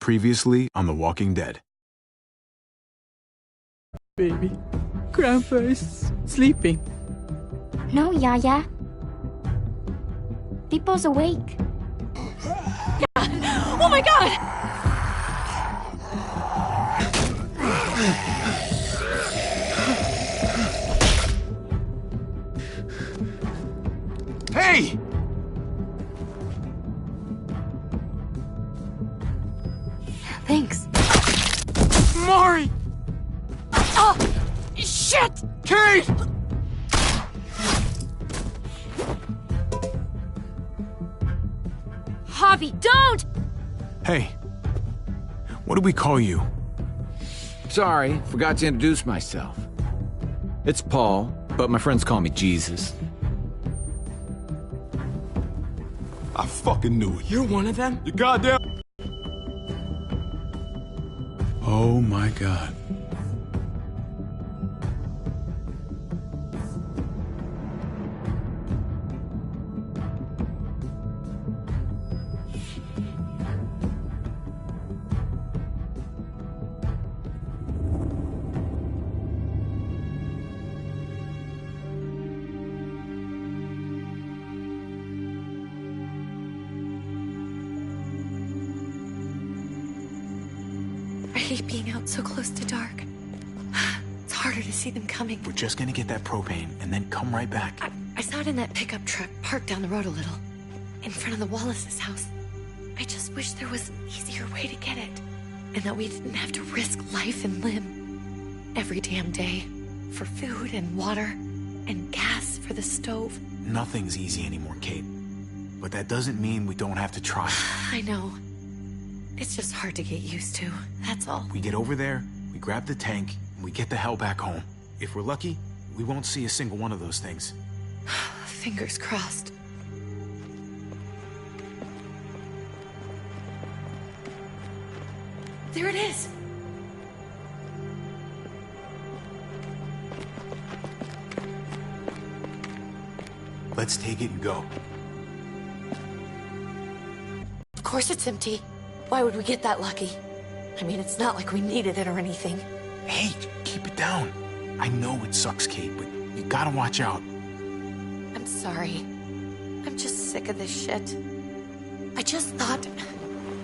Previously on The Walking Dead. Baby, Grandpa is sleeping. No, Yaya. People's awake. Oh my god! Hey! Thanks. Mari! Oh! Shit! Kate! Hobby, don't! Hey. What do we call you? Sorry, forgot to introduce myself. It's Paul, but my friends call me Jesus. I fucking knew it. You're one of them? You goddamn... Oh my God. I hate being out so close to dark. It's harder to see them coming. We're just gonna get that propane and then come right back. I saw it in that pickup truck parked down the road a little, in front of the Wallace's house. I just wish there was an easier way to get it, and that we didn't have to risk life and limb every damn day for food and water and gas for the stove. Nothing's easy anymore, Kate. But that doesn't mean we don't have to try. I know. It's just hard to get used to, that's all. We get over there, we grab the tank, and we get the hell back home. If we're lucky, we won't see a single one of those things. Fingers crossed. There it is! Let's take it and go. Of course it's empty. Why would we get that lucky? I mean, it's not like we needed it or anything. Hey, keep it down. I know it sucks, Kate, but you gotta watch out. I'm sorry. I'm just sick of this shit. I just thought,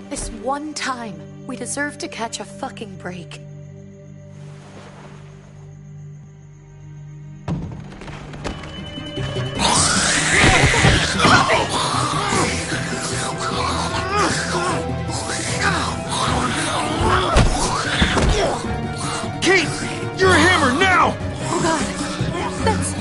this one time, we deserve to catch a fucking break. Kate! You're a hammer now! Oh god, that's...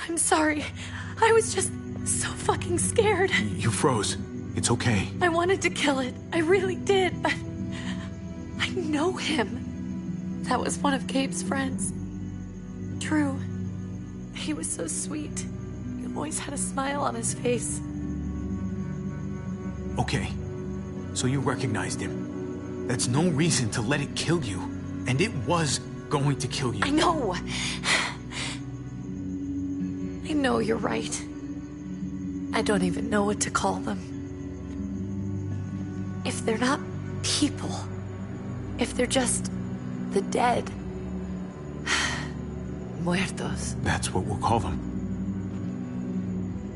I'm sorry. I was just so fucking scared. You froze. It's okay. I wanted to kill it. I really did, but I know him. That was one of Gabe's friends. Drew. He was so sweet. He always had a smile on his face. Okay. So you recognized him. That's no reason to let it kill you. And it was going to kill you. I know. I know you're right. I don't even know what to call them. If they're not people, if they're just the dead, muertos. That's what we'll call them.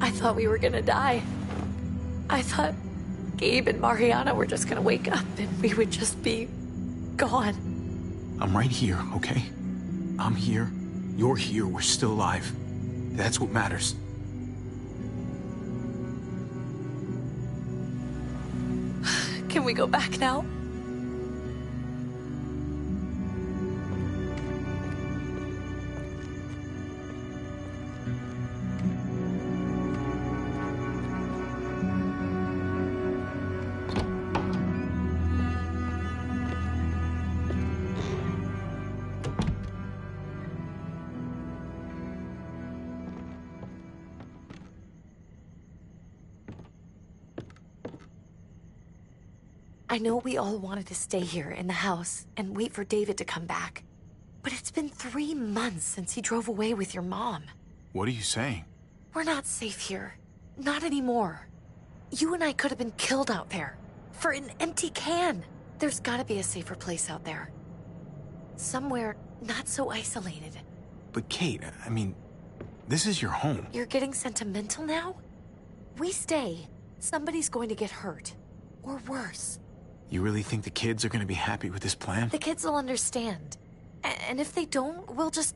I thought we were gonna die. I thought Gabe and Mariana were just gonna wake up and we would just be gone. I'm right here, okay? I'm here. You're here. We're still alive. That's what matters. Can we go back now? I know we all wanted to stay here in the house and wait for David to come back. But it's been 3 months since he drove away with your mom. What are you saying? We're not safe here. Not anymore. You and I could have been killed out there. For an empty can. There's gotta be a safer place out there. Somewhere not so isolated. But Kate, I mean, this is your home. You're getting sentimental now? We stay. Somebody's going to get hurt. Or worse. You really think the kids are gonna be happy with this plan? The kids will understand. And if they don't, we'll just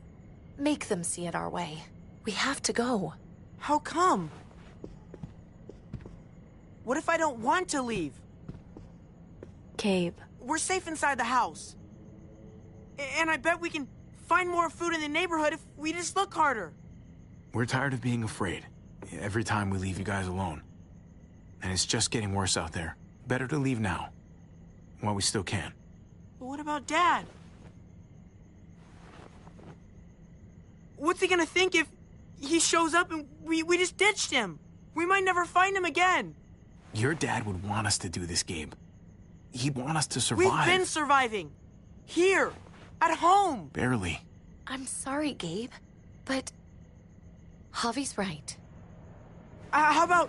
make them see it our way. We have to go. How come? What if I don't want to leave? Gabe. We're safe inside the house. And I bet we can find more food in the neighborhood if we just look harder. We're tired of being afraid. Every time we leave you guys alone. And it's just getting worse out there. Better to leave now. While we still can. But what about Dad? What's he gonna think if he shows up and we just ditched him? We might never find him again. Your dad would want us to do this, Gabe. He'd want us to survive. We've been surviving. Here. At home. Barely. I'm sorry, Gabe. But Javi's right. How about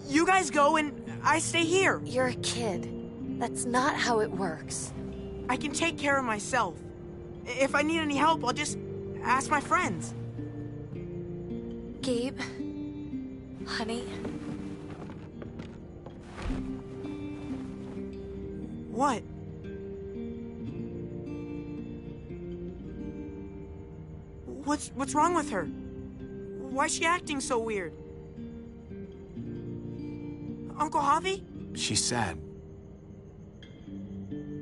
you guys go and I stay here? You're a kid. That's not how it works. I can take care of myself. If I need any help, I'll just ask my friends. Gabe, honey. What? What's wrong with her? Why's she acting so weird? Uncle Javi? She's sad.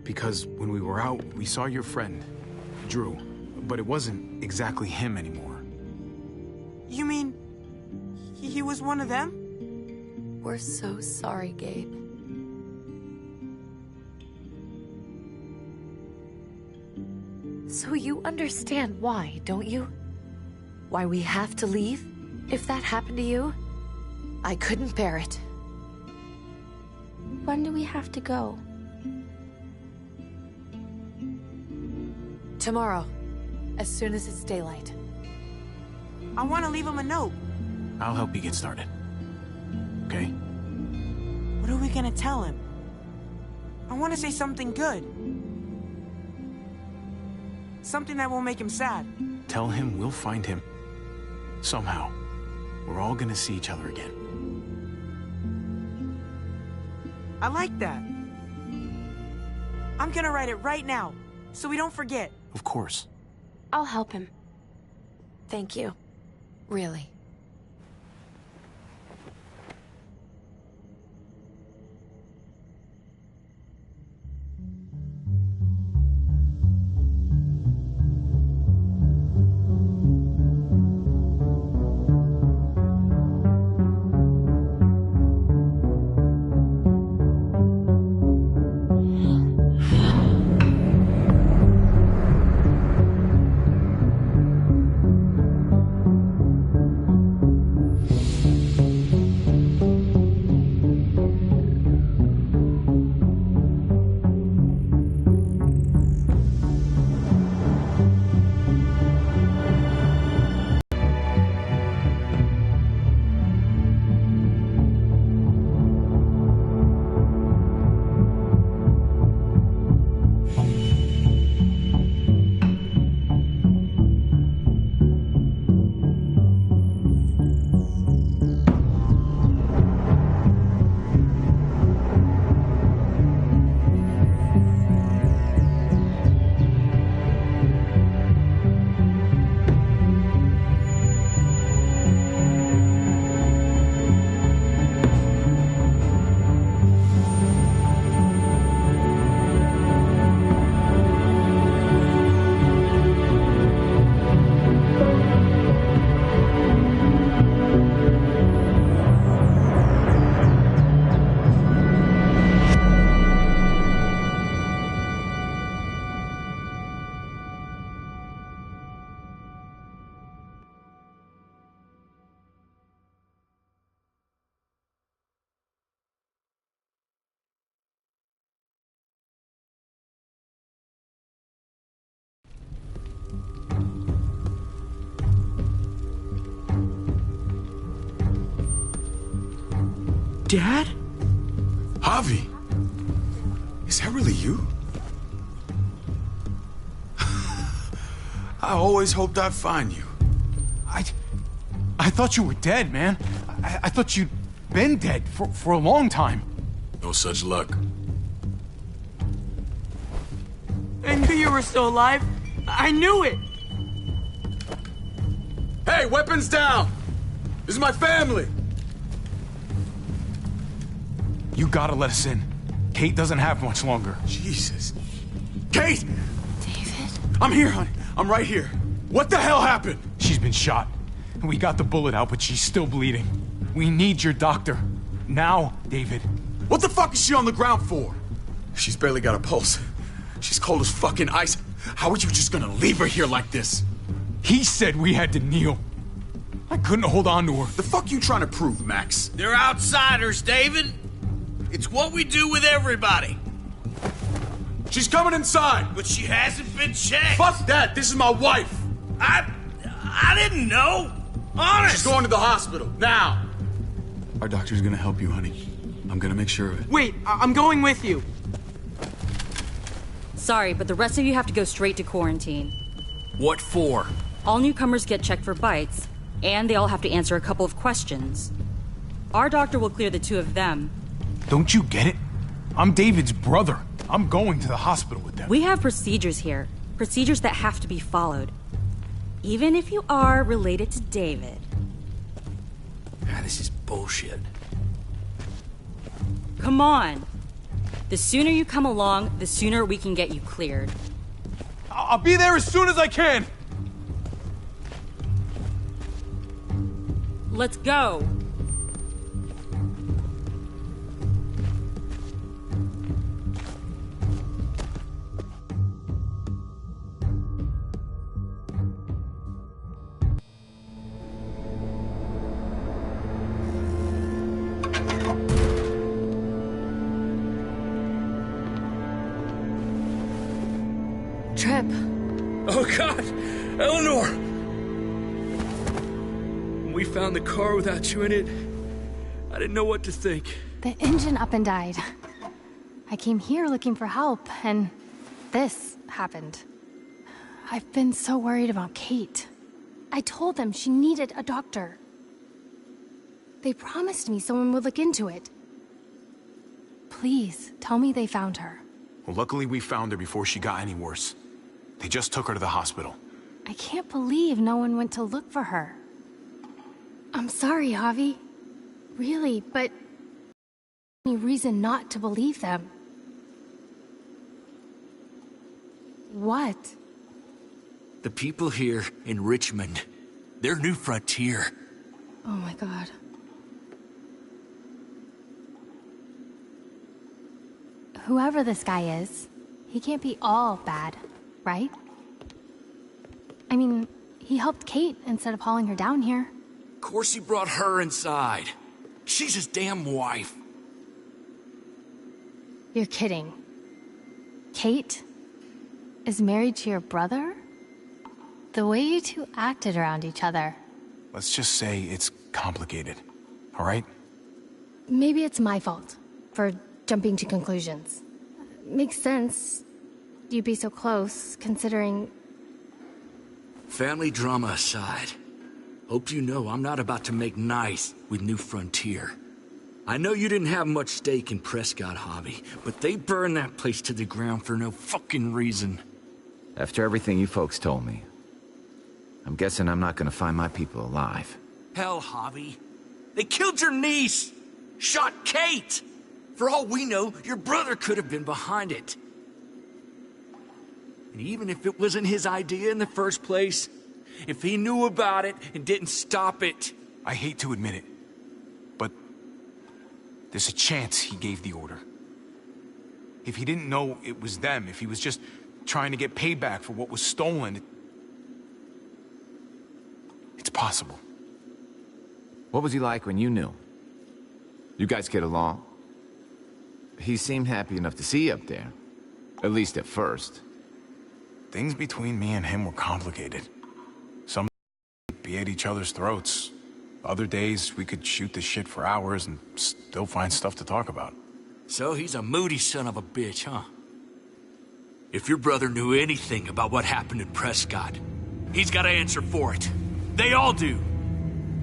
Because when we were out, we saw your friend, Drew. But it wasn't exactly him anymore. You mean he was one of them? We're so sorry, Gabe. So you understand why, don't you? Why we have to leave? If that happened to you, I couldn't bear it. When do we have to go? Tomorrow, as soon as it's daylight. I want to leave him a note. I'll help you get started. Okay? What are we gonna tell him? I want to say something good. Something that won't make him sad. Tell him we'll find him. Somehow. We're all gonna see each other again. I like that. I'm gonna write it right now, so we don't forget. Of course. I'll help him. Thank you. Really. Dad? Javi, is that really you? I always hoped I'd find you. I thought you were dead, man. I thought you'd been dead for a long time. No such luck. I knew you were still alive. I knew it. Hey, weapons down! This is my family! You gotta let us in. Kate doesn't have much longer. Jesus. Kate! David? I'm here, honey. I'm right here. What the hell happened? She's been shot. We got the bullet out, but she's still bleeding. We need your doctor. Now, David. What the fuck is she on the ground for? She's barely got a pulse. She's cold as fucking ice. How are you just gonna leave her here like this? He said we had to kneel. I couldn't hold on to her. The fuck you trying to prove, Max? They're outsiders, David. It's what we do with everybody. She's coming inside! But she hasn't been checked. Fuck that! This is my wife! I didn't know. Honest. She's going to the hospital, now! Our doctor's gonna help you, honey. I'm gonna make sure of it. Wait, I'm going with you. Sorry, but the rest of you have to go straight to quarantine. What for? All newcomers get checked for bites, and they all have to answer a couple of questions. Our doctor will clear the two of them. Don't you get it? I'm David's brother. I'm going to the hospital with them. We have procedures here. Procedures that have to be followed. Even if you are related to David. This is bullshit. Come on. The sooner you come along, the sooner we can get you cleared. I'll be there as soon as I can. Let's go. Trip. Oh, God! Eleanor! When we found the car without you in it, I didn't know what to think. The engine up and died. I came here looking for help, and this happened. I've been so worried about Kate. I told them she needed a doctor. They promised me someone would look into it. Please, tell me they found her. Well, luckily we found her before she got any worse. They just took her to the hospital. I can't believe no one went to look for her. I'm sorry, Javi. Really, but any reason not to believe them. What? The people here in Richmond, their new frontier. Oh my God. Whoever this guy is, he can't be all bad, right? I mean, he helped Kate instead of hauling her down here. Of course he brought her inside. She's his damn wife. You're kidding. Kate is married to your brother? The way you two acted around each other. Let's just say it's complicated, all right? Maybe it's my fault for jumping to conclusions. Makes sense. You'd be so close, considering... Family drama aside, hope you know I'm not about to make nice with New Frontier. I know you didn't have much stake in Prescott, Javi, but they burned that place to the ground for no fucking reason. After everything you folks told me, I'm guessing I'm not gonna find my people alive. Hell, Javi. They killed your niece! Shot Kate! For all we know, your brother could have been behind it. And even if it wasn't his idea in the first place, if he knew about it and didn't stop it... I hate to admit it, but there's a chance he gave the order. If he didn't know it was them, if he was just trying to get payback for what was stolen, it's possible. What was he like when you knew? You guys get along? He seemed happy enough to see you up there. At least at first. Things between me and him were complicated. Some be at each other's throats. Other days, we could shoot the shit for hours and still find stuff to talk about. So he's a moody son of a bitch, huh? If your brother knew anything about what happened in Prescott, he's got to answer for it. They all do.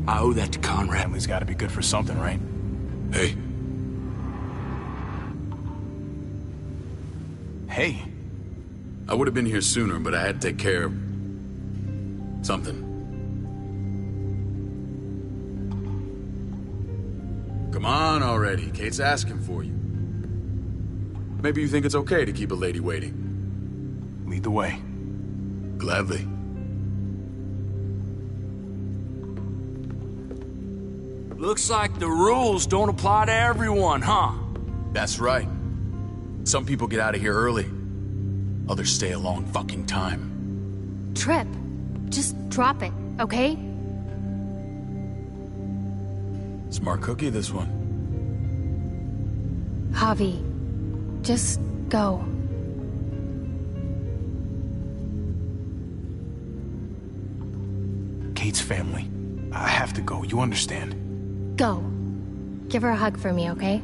I owe that to Conrad. Family's got to be good for something, right? Hey. Hey. I would have been here sooner, but I had to take care of something. Come on already. Kate's asking for you. Maybe you think it's okay to keep a lady waiting. Lead the way. Gladly. Looks like the rules don't apply to everyone, huh? That's right. Some people get out of here early. Others stay a long fucking time. Trip, just drop it, okay? Smart cookie, this one. Javi, just go. Kate's family. I have to go, you understand? Go. Give her a hug for me, okay?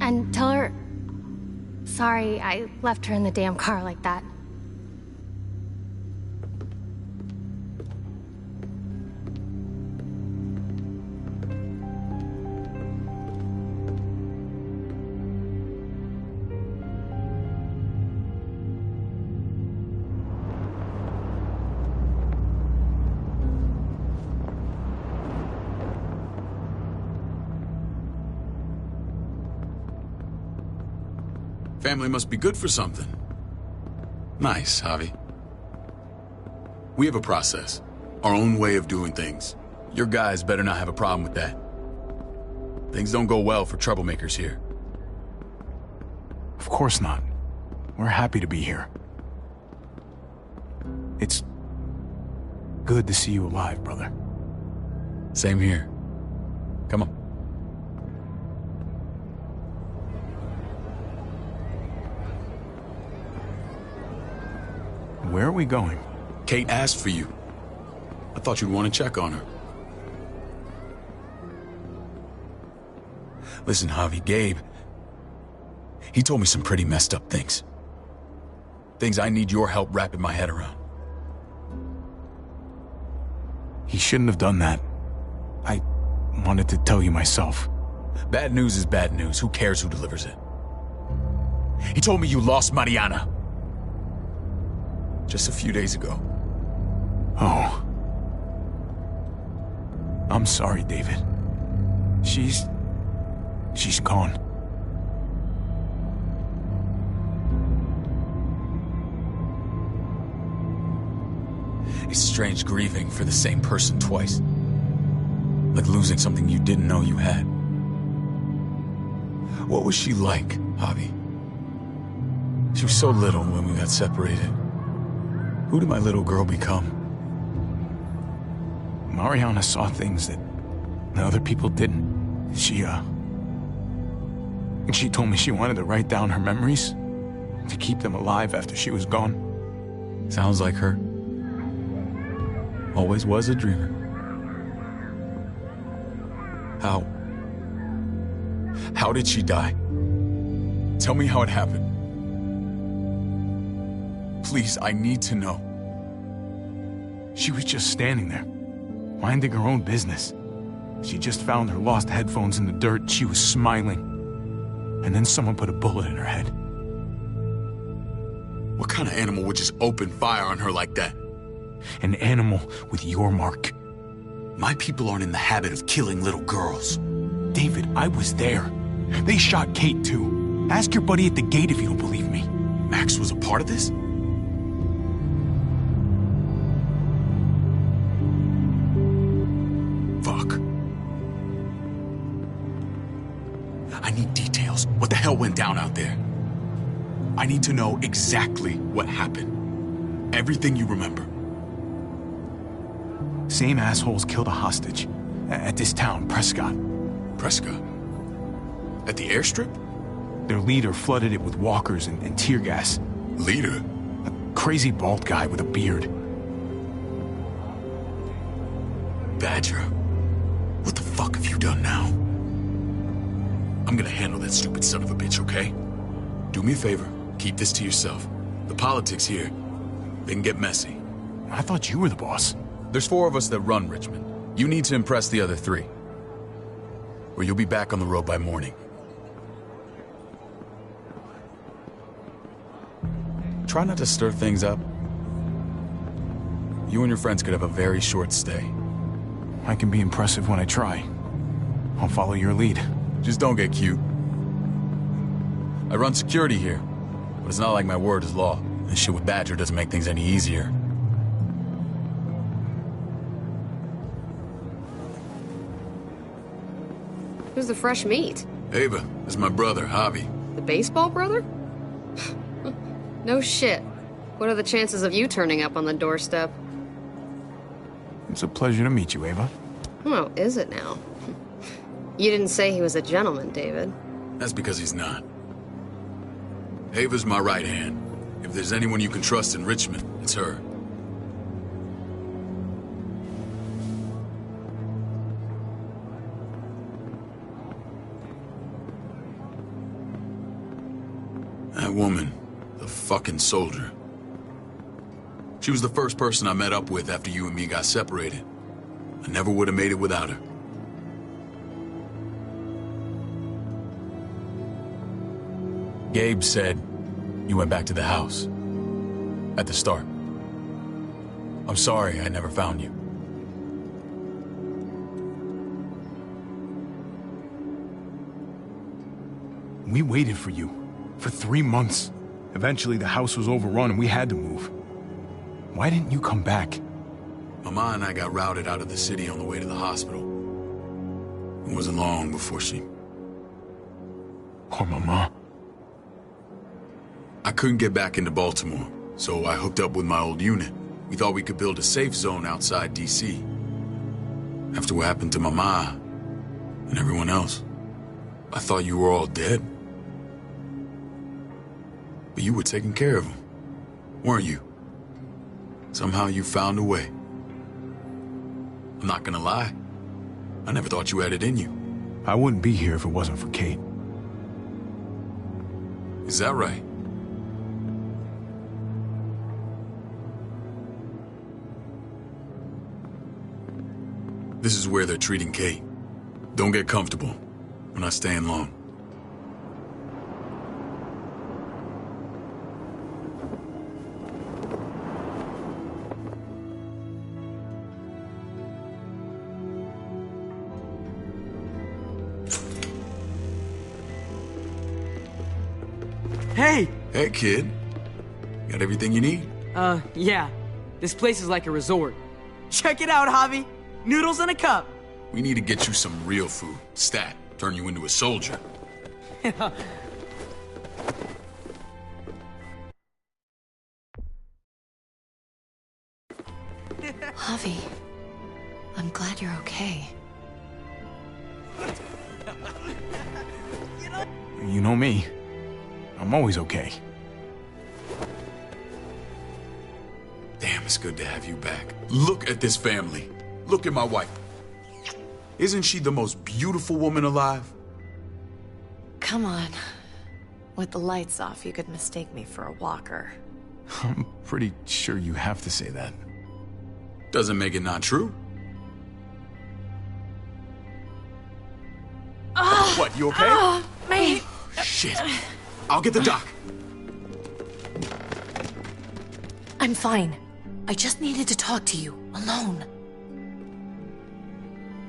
And tell her... Sorry, I left her in the damn car like that. Family must be good for something. Nice, Javi. We have a process. Our own way of doing things. Your guys better not have a problem with that. Things don't go well for troublemakers here. Of course not. We're happy to be here. It's good to see you alive, brother. Same here. Come on. Where are we going? Kate asked for you. I thought you'd want to check on her. Listen, Javi, Gabe... he told me some pretty messed up things. Things I need your help wrapping my head around. He shouldn't have done that. I wanted to tell you myself. Bad news is bad news. Who cares who delivers it? He told me you lost Mariana. Just a few days ago. Oh. I'm sorry, David. She's gone. It's strange grieving for the same person twice. Like losing something you didn't know you had. What was she like, Javi? She was so little when we got separated. Who did my little girl become? Mariana saw things that other people didn't. She told me she wanted to write down her memories to keep them alive after she was gone. Sounds like her. Always was a dreamer. How did she die? Tell me how it happened. Please, I need to know. She was just standing there, minding her own business. She just found her lost headphones in the dirt. She was smiling. And then someone put a bullet in her head. What kind of animal would just open fire on her like that? An animal with your mark. My people aren't in the habit of killing little girls. David, I was there. They shot Kate, too. Ask your buddy at the gate if you don't believe me. Max was a part of this? Fuck. I need details. What the hell went down out there? I need to know exactly what happened. Everything you remember. Same assholes killed a hostage at this town, Prescott. Prescott? At the airstrip? Their leader flooded it with walkers and tear gas. Leader? A crazy bald guy with a beard. Badger? What fuck have you done now? I'm gonna handle that stupid son of a bitch, okay? Do me a favor, keep this to yourself. The politics here, they can get messy. I thought you were the boss. There's 4 of us that run Richmond. You need to impress the other 3. Or you'll be back on the road by morning. Try not to stir things up. You and your friends could have a very short stay. I can be impressive when I try. I'll follow your lead. Just don't get cute. I run security here, but it's not like my word is law. This shit with Badger doesn't make things any easier. Who's the fresh meat? Ava, this is my brother, Javi. The baseball brother? No shit. What are the chances of you turning up on the doorstep? It's a pleasure to meet you, Ava. Oh, is it now? You didn't say he was a gentleman, David. That's because he's not. Ava's my right hand. If there's anyone you can trust in Richmond, it's her. That woman, the fucking soldier. She was the first person I met up with after you and me got separated. I never would have made it without her. Gabe said you went back to the house. At the start. I'm sorry I never found you. We waited for you. For 3 months. Eventually the house was overrun and we had to move. Why didn't you come back? Mama and I got routed out of the city on the way to the hospital. It wasn't long before she... Poor Mama. I couldn't get back into Baltimore, so I hooked up with my old unit. We thought we could build a safe zone outside D.C. After what happened to Mama and everyone else, I thought you were all dead. But you were taking care of them, weren't you? Somehow you found a way. I'm not gonna lie. I never thought you had it in you. I wouldn't be here if it wasn't for Kate. Is that right? This is where they're treating Kate. Don't get comfortable. We're not staying long. Hey! Hey, kid. Got everything you need? Yeah. This place is like a resort. Check it out, Javi. Noodles in a cup. We need to get you some real food. Stat. Turn you into a soldier. Javi, I'm glad you're okay. You know me. I'm always okay. Damn, it's good to have you back. Look at this family. Look at my wife. Isn't she the most beautiful woman alive? Come on. With the lights off, you could mistake me for a walker. I'm pretty sure you have to say that. Doesn't make it not true. What, you okay? Me. Shit. I'll get the doc. I'm fine. I just needed to talk to you, alone.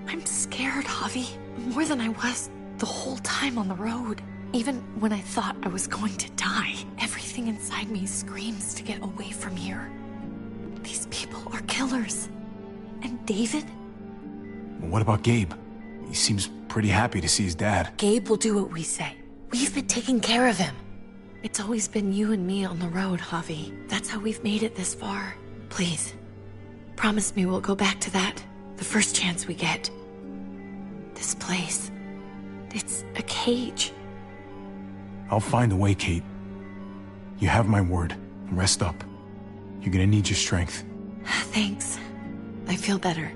I'm scared, Javi. More than I was the whole time on the road. Even when I thought I was going to die, everything inside me screams to get away from here. These people are killers. And David? What about Gabe? He seems pretty happy to see his dad. Gabe will do what we say. We've been taking care of him. It's always been you and me on the road, Javi. That's how we've made it this far. Please, promise me we'll go back to that the first chance we get. This place, it's a cage. I'll find a way, Kate. You have my word. Rest up. You're gonna need your strength. Thanks. I feel better.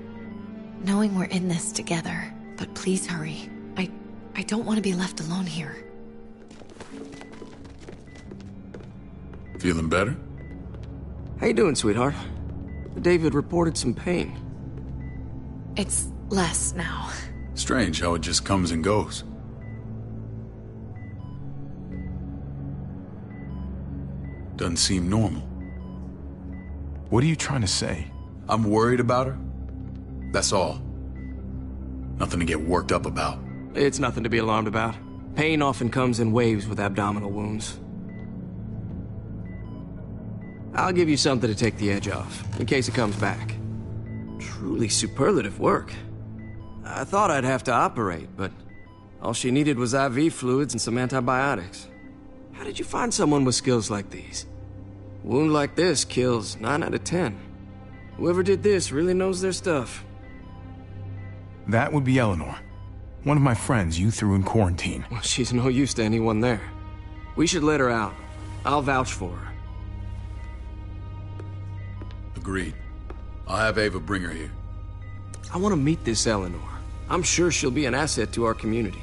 Knowing we're in this together. But please hurry. I don't want to be left alone here. Feeling better? How you doing, sweetheart? David reported some pain. It's less now. Strange how it just comes and goes. Doesn't seem normal. What are you trying to say? I'm worried about her. That's all. Nothing to get worked up about. It's nothing to be alarmed about. Pain often comes in waves with abdominal wounds. I'll give you something to take the edge off, in case it comes back. Truly superlative work. I thought I'd have to operate, but all she needed was IV fluids and some antibiotics. How did you find someone with skills like these? A wound like this kills 9 out of 10. Whoever did this really knows their stuff. That would be Eleanor. One of my friends you threw in quarantine. Well, she's no use to anyone there. We should let her out. I'll vouch for her. Agreed. I'll have Ava bring her here. I want to meet this Eleanor. I'm sure she'll be an asset to our community.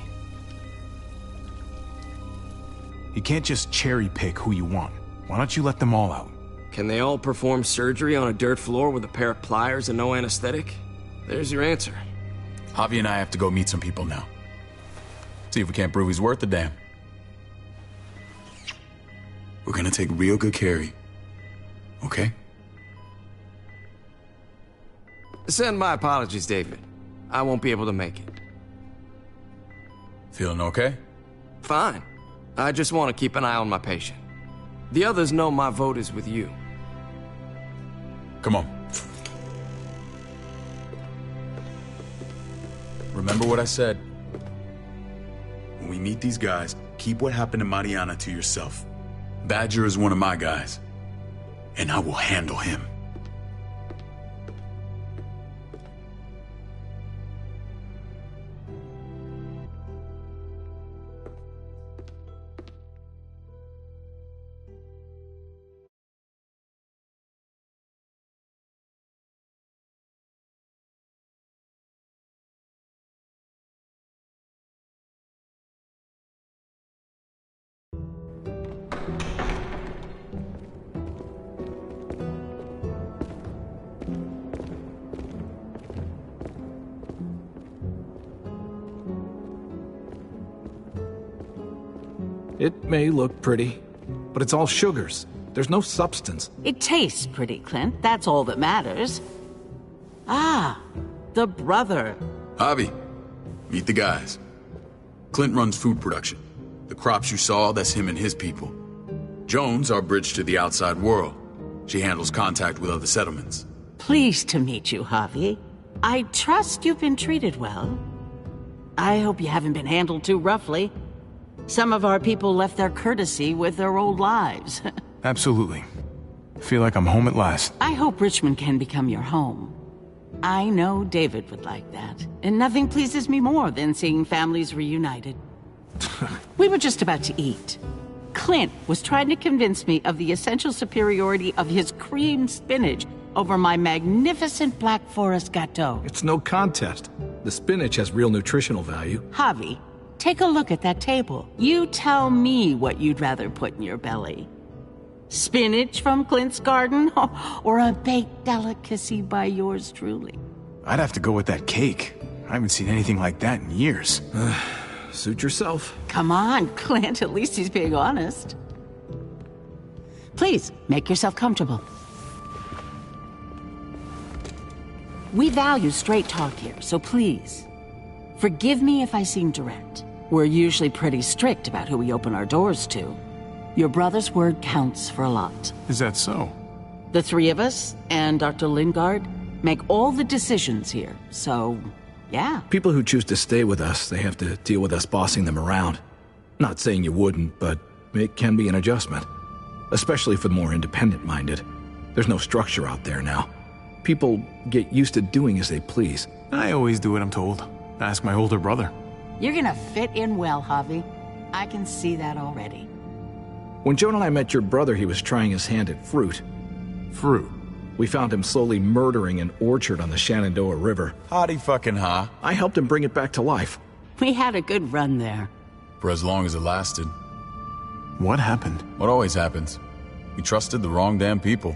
You can't just cherry pick who you want. Why don't you let them all out? Can they all perform surgery on a dirt floor with a pair of pliers and no anesthetic? There's your answer. Javi and I have to go meet some people now. See if we can't prove he's worth the damn. We're gonna take real good care of you. Okay? Send my apologies, David. I won't be able to make it. Feeling okay? Fine. I just want to keep an eye on my patient. The others know my vote is with you. Come on. Remember what I said. When we meet these guys, keep what happened to Mariana to yourself. Badger is one of my guys, and I will handle him. It may look pretty, but it's all sugars. There's no substance. It tastes pretty, Clint. That's all that matters. Ah, the brother. Javi, meet the guys. Clint runs food production. The crops you saw, that's him and his people. Jones, our bridge to the outside world. She handles contact with other settlements. Pleased to meet you, Javi. I trust you've been treated well. I hope you haven't been handled too roughly. Some of our people left their courtesy with their old lives. Absolutely. Feel like I'm home at last. I hope Richmond can become your home. I know David would like that, and nothing pleases me more than seeing families reunited. We were just about to eat. Clint was trying to convince me of the essential superiority of his cream spinach over my magnificent Black Forest gâteau. It's no contest. The spinach has real nutritional value. Javi, take a look at that table. You tell me what you'd rather put in your belly. Spinach from Clint's garden, or a baked delicacy by yours truly? I'd have to go with that cake. I haven't seen anything like that in years. Suit yourself. Come on, Clint, at least he's being honest. Please, make yourself comfortable. We value straight talk here, so please, forgive me if I seem direct. We're usually pretty strict about who we open our doors to. Your brother's word counts for a lot. Is that so? The three of us and Dr. Lingard make all the decisions here, so yeah. People who choose to stay with us, they have to deal with us bossing them around. Not saying you wouldn't, but it can be an adjustment. Especially for the more independent-minded. There's no structure out there now. People get used to doing as they please. I always do what I'm told. Ask my older brother. You're gonna fit in well, Javi. I can see that already. When Joan and I met your brother, he was trying his hand at fruit. Fruit? We found him slowly murdering an orchard on the Shenandoah River. Howdy fucking ha. I helped him bring it back to life. We had a good run there. For as long as it lasted. What happened? What always happens. We trusted the wrong damn people.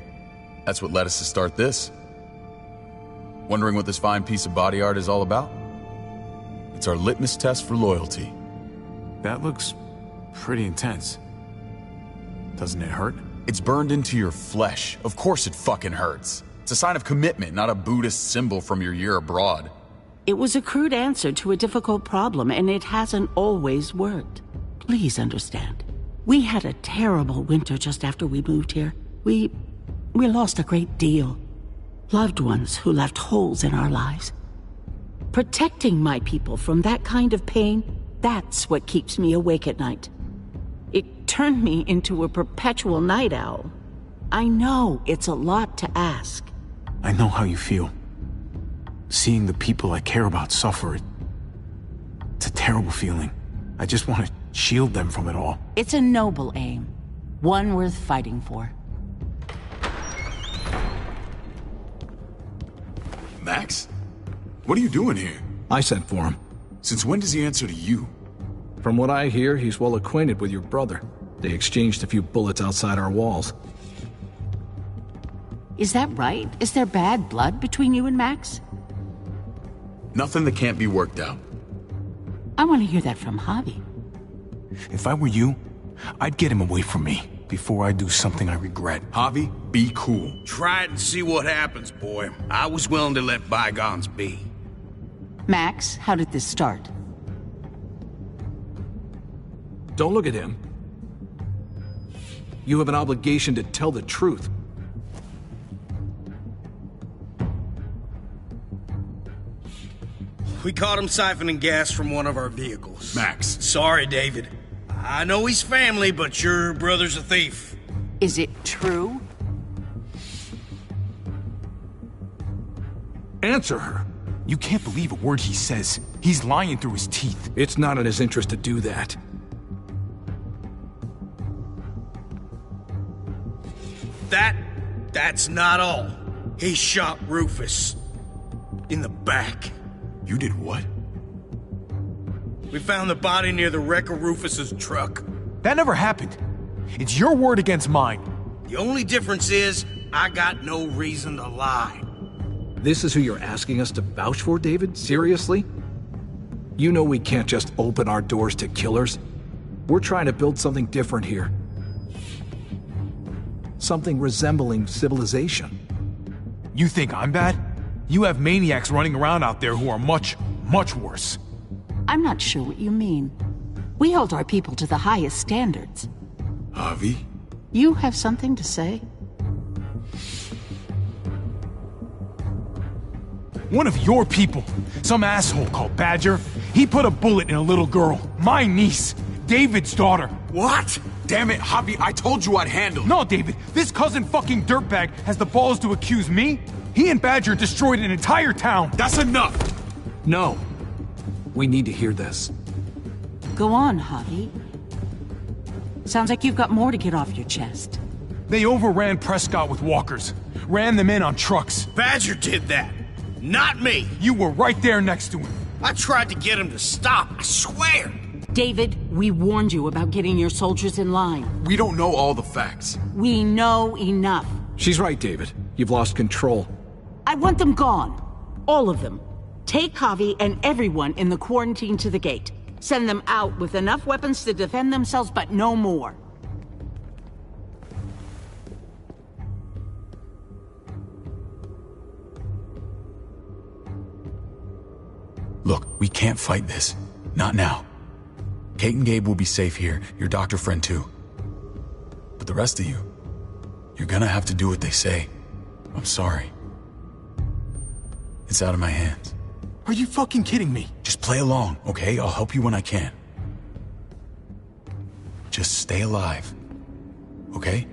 That's what led us to start this. Wondering what this fine piece of body art is all about? It's our litmus test for loyalty. That looks pretty intense. Doesn't it hurt? It's burned into your flesh. Of course it fucking hurts. It's a sign of commitment, not a Buddhist symbol from your year abroad. It was a crude answer to a difficult problem, and it hasn't always worked. Please understand. We had a terrible winter just after we moved here. We lost a great deal. Loved ones who left holes in our lives. Protecting my people from that kind of pain, that's what keeps me awake at night. It turned me into a perpetual night owl. I know it's a lot to ask. I know how you feel. Seeing the people I care about suffer, it's a terrible feeling. I just want to shield them from it all. It's a noble aim. One worth fighting for. Max? What are you doing here? I sent for him. Since when does he answer to you? From what I hear, he's well acquainted with your brother. They exchanged a few bullets outside our walls. Is that right? Is there bad blood between you and Max? Nothing that can't be worked out. I want to hear that from Javi. If I were you, I'd get him away from me before I do something I regret. Javi, be cool. Try it and see what happens, boy. I was willing to let bygones be. Max, how did this start? Don't look at him. You have an obligation to tell the truth. We caught him siphoning gas from one of our vehicles. Max. Sorry, David. I know he's family, but your brother's a thief. Is it true? Answer her. You can't believe a word he says. He's lying through his teeth. It's not in his interest to do that. That's not all. He shot Rufus. In the back. You did what? We found the body near the wreck of Rufus's truck. That never happened. It's your word against mine. The only difference is, I got no reason to lie. This is who you're asking us to vouch for, David? Seriously? You know we can't just open our doors to killers. We're trying to build something different here. Something resembling civilization. You think I'm bad? You have maniacs running around out there who are much, much worse. I'm not sure what you mean. We hold our people to the highest standards. Javi? You have something to say? One of your people, some asshole called Badger, he put a bullet in a little girl, my niece, David's daughter. What? Damn it, Javi, I told you I'd handle it. No, David, this cousin fucking dirtbag has the balls to accuse me? He and Badger destroyed an entire town. That's enough. No. We need to hear this. Go on, Javi. Sounds like you've got more to get off your chest. They overran Prescott with walkers. Ran them in on trucks. Badger did that. Not me. You were right there next to him. I tried to get him to stop, I swear. David, we warned you about getting your soldiers in line. We don't know all the facts. We know enough. She's right, David. You've lost control. I want them gone. All of them. Take Javi and everyone in the quarantine to the gate. Send them out with enough weapons to defend themselves, but no more. Look, we can't fight this. Not now. Kate and Gabe will be safe here, your doctor friend too. But the rest of you, you're gonna have to do what they say. I'm sorry. It's out of my hands. Are you fucking kidding me? Just play along, okay? I'll help you when I can. Just stay alive, okay?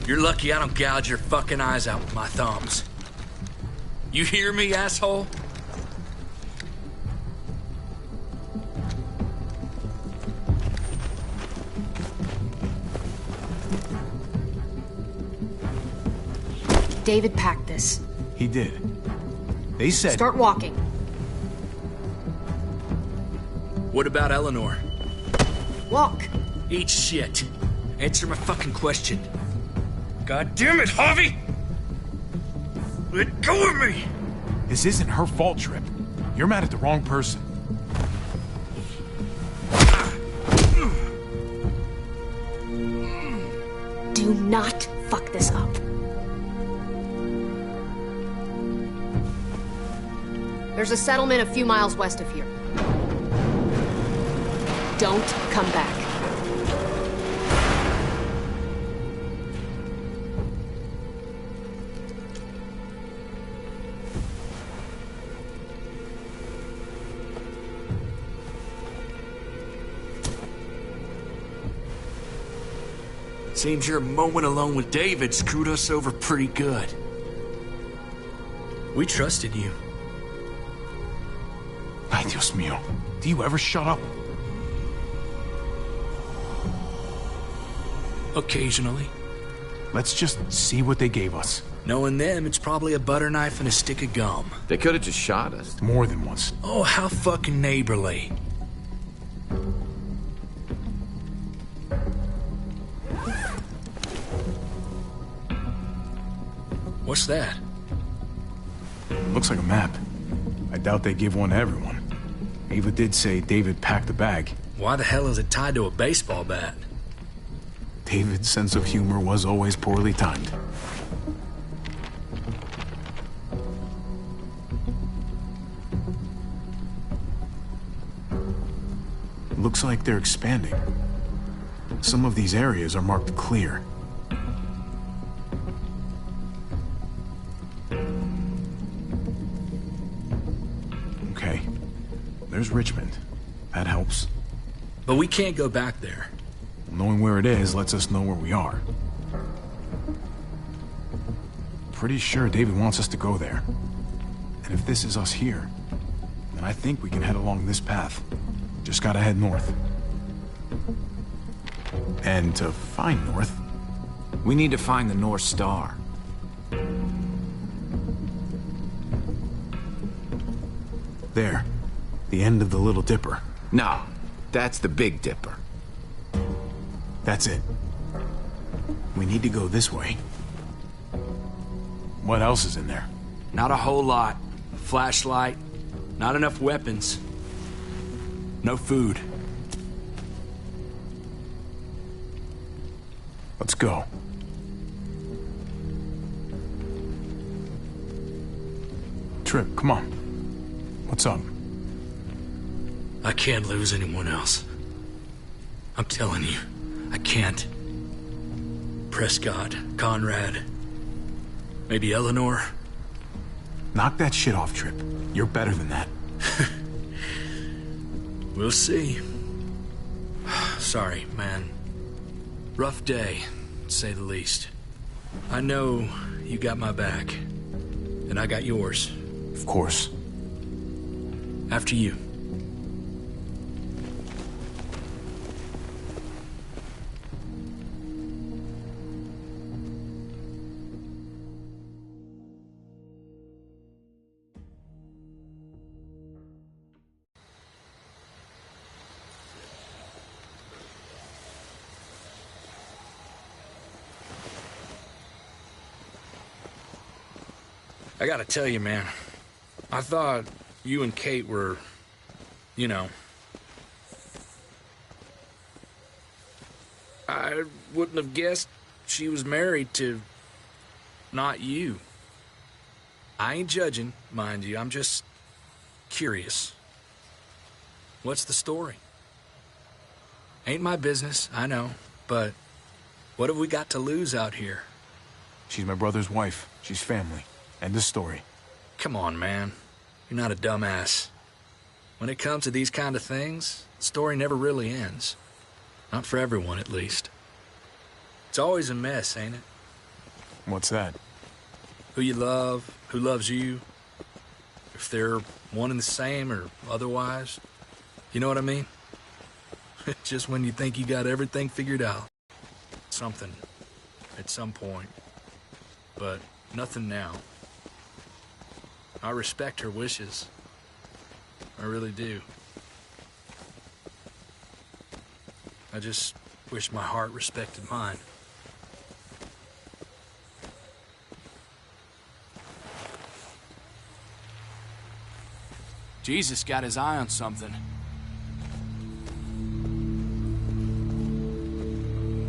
You're lucky I don't gouge your fucking eyes out with my thumbs. You hear me, asshole? David packed this. He did. They said... Start walking. What about Eleanor? Walk. Eat shit. Answer my fucking question. God damn it, Javi! Let go of me! This isn't her fault, Trip. You're mad at the wrong person. Do not fuck this up. There's a settlement a few miles west of here. Don't come back. Seems your moment alone with David screwed us over pretty good. We trusted you. Ay, Dios mío. Do you ever shut up? Occasionally. Let's just see what they gave us. Knowing them, it's probably a butter knife and a stick of gum. They could have just shot us. More than once. Oh, how fucking neighborly. What's that? Looks like a map. I doubt they give one to everyone. Ava did say David packed the bag. Why the hell is it tied to a baseball bat? David's sense of humor was always poorly timed. Looks like they're expanding. Some of these areas are marked clear. Okay. There's Richmond. That helps. But we can't go back there. Knowing where it is lets us know where we are. Pretty sure David wants us to go there. And if this is us here, then I think we can head along this path. Just gotta head north. And to find north... We need to find the North Star. There. The end of the Little Dipper. No, that's the Big Dipper. That's it. We need to go this way. What else is in there? Not a whole lot. A flashlight. Not enough weapons. No food. Let's go. Trip, come on. What's up? I can't lose anyone else. I'm telling you, I can't. Prescott, Conrad, maybe Eleanor. Knock that shit off, Trip. You're better than that. We'll see. Sorry, man. Rough day, to say the least. I know you got my back, and I got yours. Of course. After you. I gotta tell you, man, I thought you and Kate were, you know... I wouldn't have guessed she was married to... not you. I ain't judging, mind you, I'm just... curious. What's the story? Ain't my business, I know, but what have we got to lose out here? She's my brother's wife. She's family. End of story. Come on, man. You're not a dumbass. When it comes to these kind of things, the story never really ends. Not for everyone, at least. It's always a mess, ain't it? What's that? Who you love, who loves you, if they're one and the same or otherwise. You know what I mean? Just when you think you got everything figured out. Something at some point, but nothing now. I respect her wishes. I really do. I just wish my heart respected mine. Jesus got his eye on something.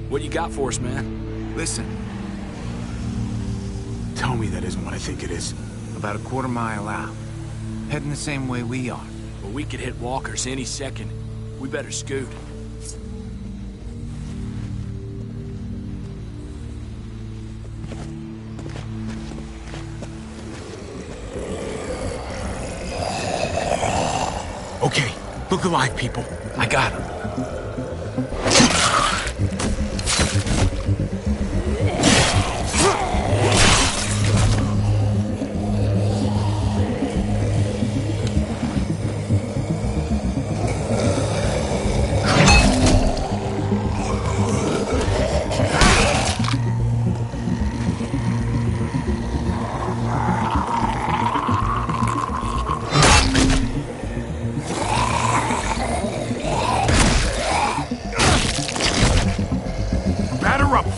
What you got for us, man? Listen. Tell me that isn't what I think it is. About a quarter mile out. Heading the same way we are. Well, we could hit walkers any second. We better scoot. Okay, look alive, people. I got him.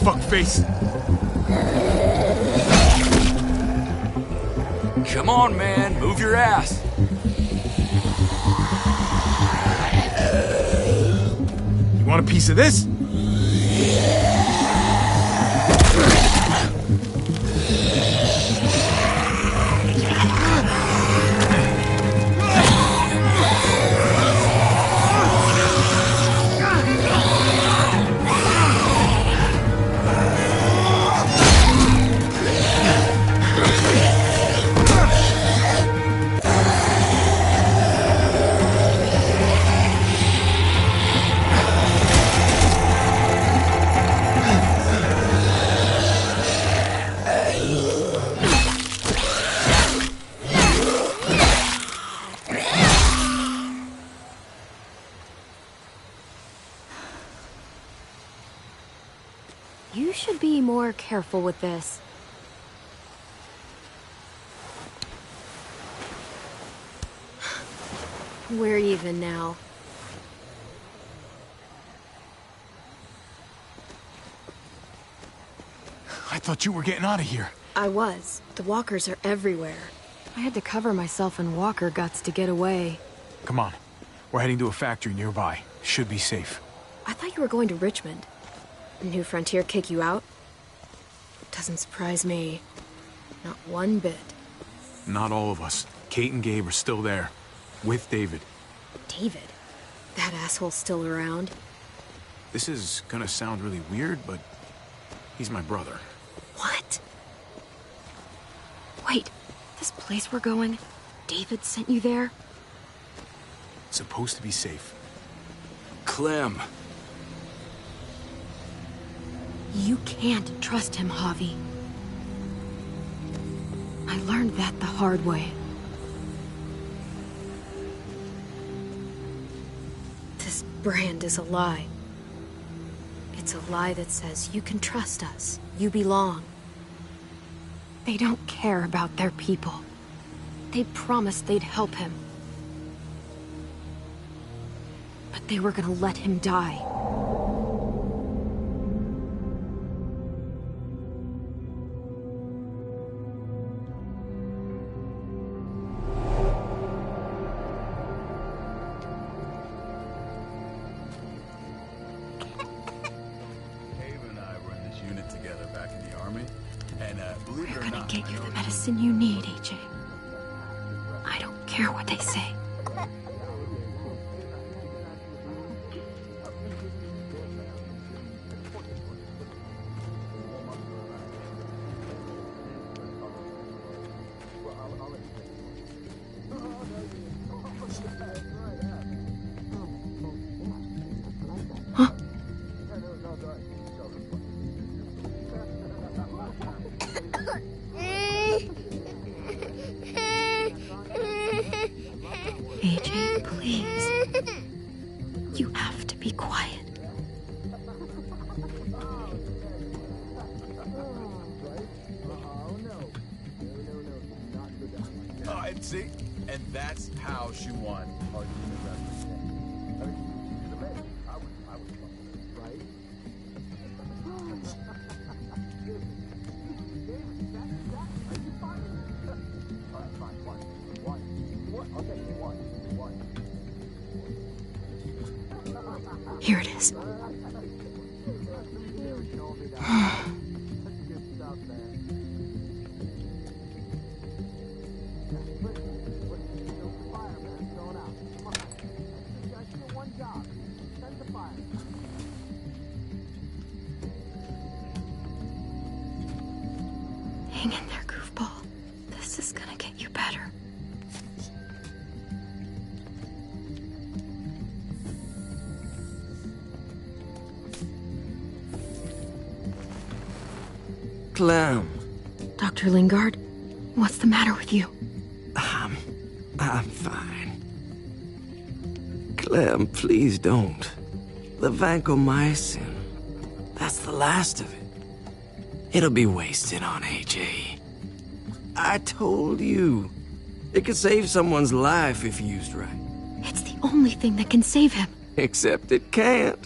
Fuckface. Come on, man. Move your ass. You want a piece of this? You should be more careful with this. We're even now. I thought you were getting out of here. I was. The walkers are everywhere. I had to cover myself in walker guts to get away. Come on. We're heading to a factory nearby. Should be safe. I thought you were going to Richmond. New Frontier kick you out? Doesn't surprise me. Not one bit. Not all of us. Kate and Gabe are still there. With David. David? That asshole's still around? This is gonna sound really weird, but he's my brother. What? Wait, this place we're going, David sent you there? It's supposed to be safe. Clem. You can't trust him, Javi. I learned that the hard way. This brand is a lie. It's a lie that says you can trust us, you belong. They don't care about their people. They promised they'd help him. But they were gonna let him die. Get you the medicine you need, AJ. I don't care what they say. Huh? be quiet. And see? And that's how she won our Here it is. Hang in there, goofball. This is gonna get you better. Clem. Dr. Lingard, what's the matter with you? I'm fine. Clem, please don't. The vancomycin. That's the last of it. It'll be wasted on AJ. I told you. It could save someone's life if used right. It's the only thing that can save him. Except it can't.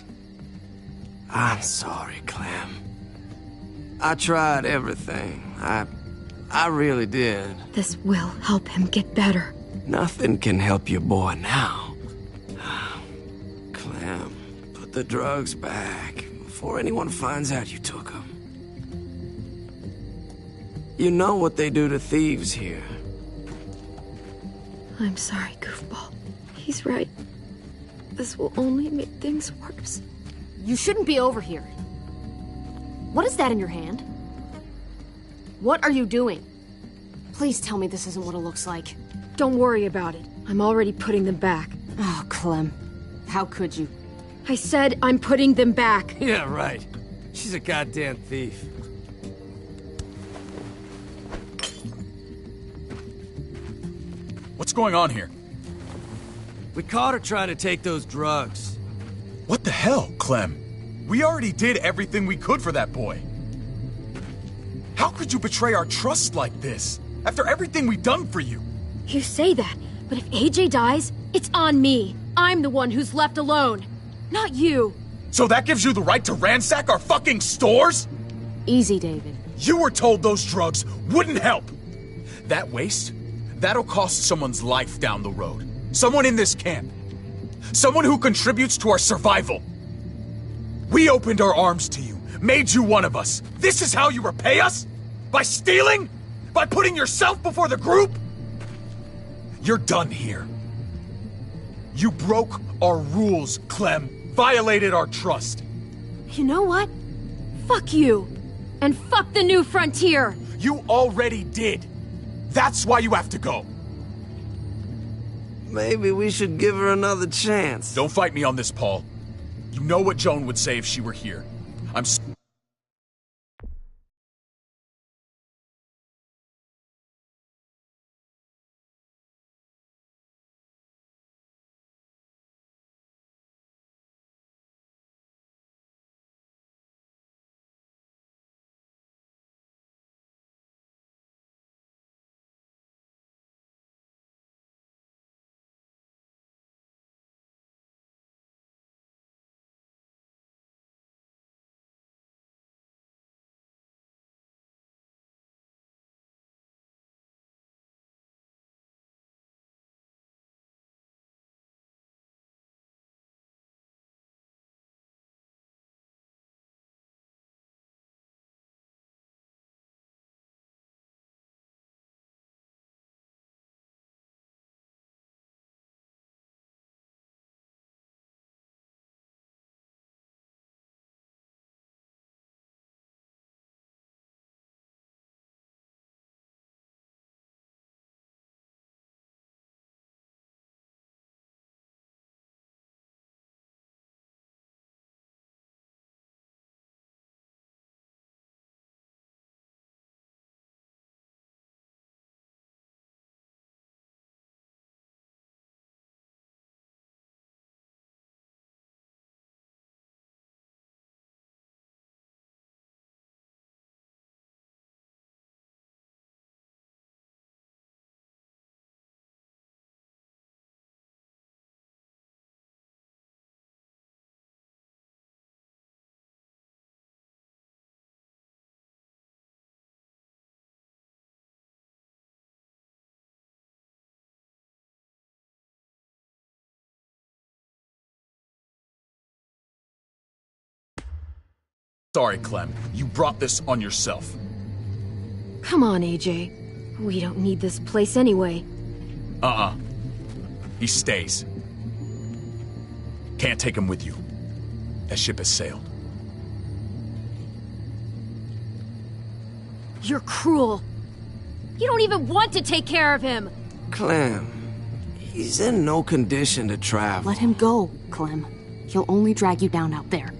I'm sorry, Clem. I tried everything. I really did. This will help him get better. Nothing can help your boy now. Clem, put the drugs back before anyone finds out you took them. You know what they do to thieves here. I'm sorry, goofball. He's right. This will only make things worse. You shouldn't be over here. What is that in your hand? What are you doing? Please tell me this isn't what it looks like. Don't worry about it. I'm already putting them back. Oh, Clem. How could you? I said I'm putting them back. Yeah, right. She's a goddamn thief. What's going on here? We caught her trying to take those drugs. What the hell, Clem? We already did everything we could for that boy. How could you betray our trust like this? After everything we've done for you? You say that, but if AJ dies, it's on me. I'm the one who's left alone, not you. So that gives you the right to ransack our fucking stores? Easy, David. You were told those drugs wouldn't help. That waste, that'll cost someone's life down the road. Someone in this camp. Someone who contributes to our survival. We opened our arms to you, made you one of us. This is how you repay us? By stealing? By putting yourself before the group? You're done here. You broke our rules, Clem. Violated our trust. You know what? Fuck you. And fuck the New Frontier. You already did. That's why you have to go. Maybe we should give her another chance. Don't fight me on this, Paul. You know what Joan would say if she were here. I'm Sorry, Clem. You brought this on yourself. Come on, AJ. We don't need this place anyway. He stays. Can't take him with you. That ship has sailed. You're cruel. You don't even want to take care of him. Clem, he's in no condition to travel. Let him go, Clem. He'll only drag you down out there.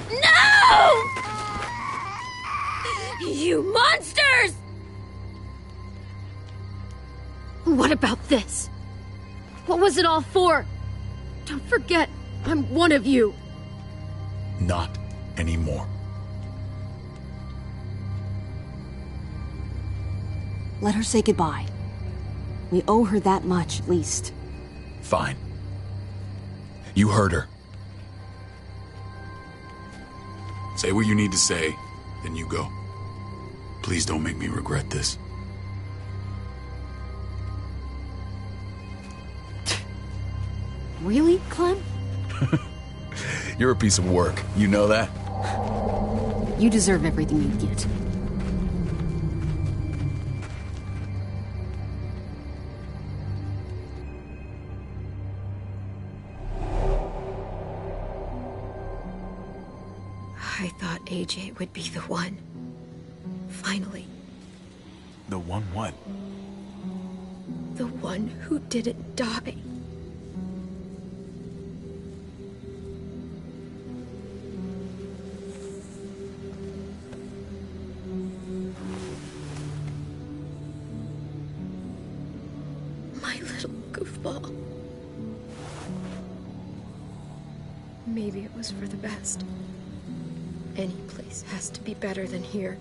No! You monsters! What about this? What was it all for? Don't forget, I'm one of you. Not anymore. Let her say goodbye. We owe her that much, at least. Fine. You heard her. Say what you need to say, then you go. Please don't make me regret this. Really, Clem? You're a piece of work. You know that? You deserve everything you get. I thought AJ would be the one. Finally. The one what? The one who didn't die. My little goofball. Maybe it was for the best. Any place has to be better than here.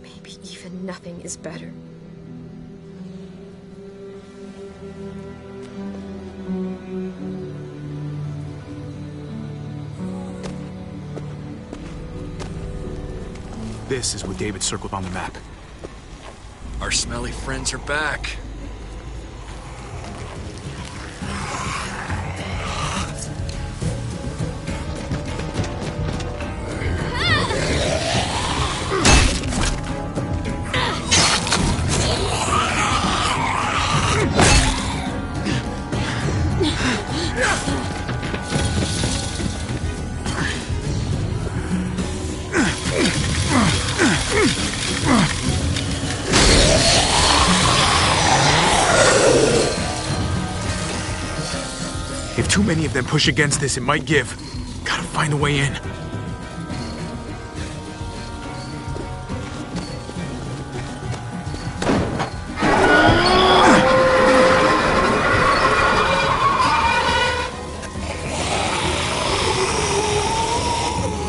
Maybe even nothing is better. This is what David circled on the map. Our smelly friends are back. If too many of them push against this, it might give. Gotta find a way in.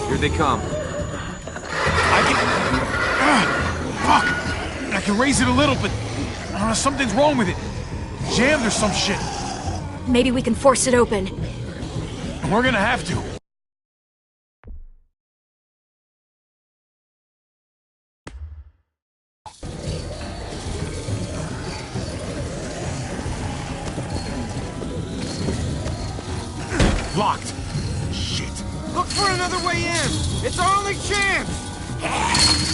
Here they come. Fuck! I can raise it a little, but something's wrong with it. Jammed or some shit. Maybe we can force it open. We're gonna have to. Locked. Shit. Look for another way in. It's our only chance.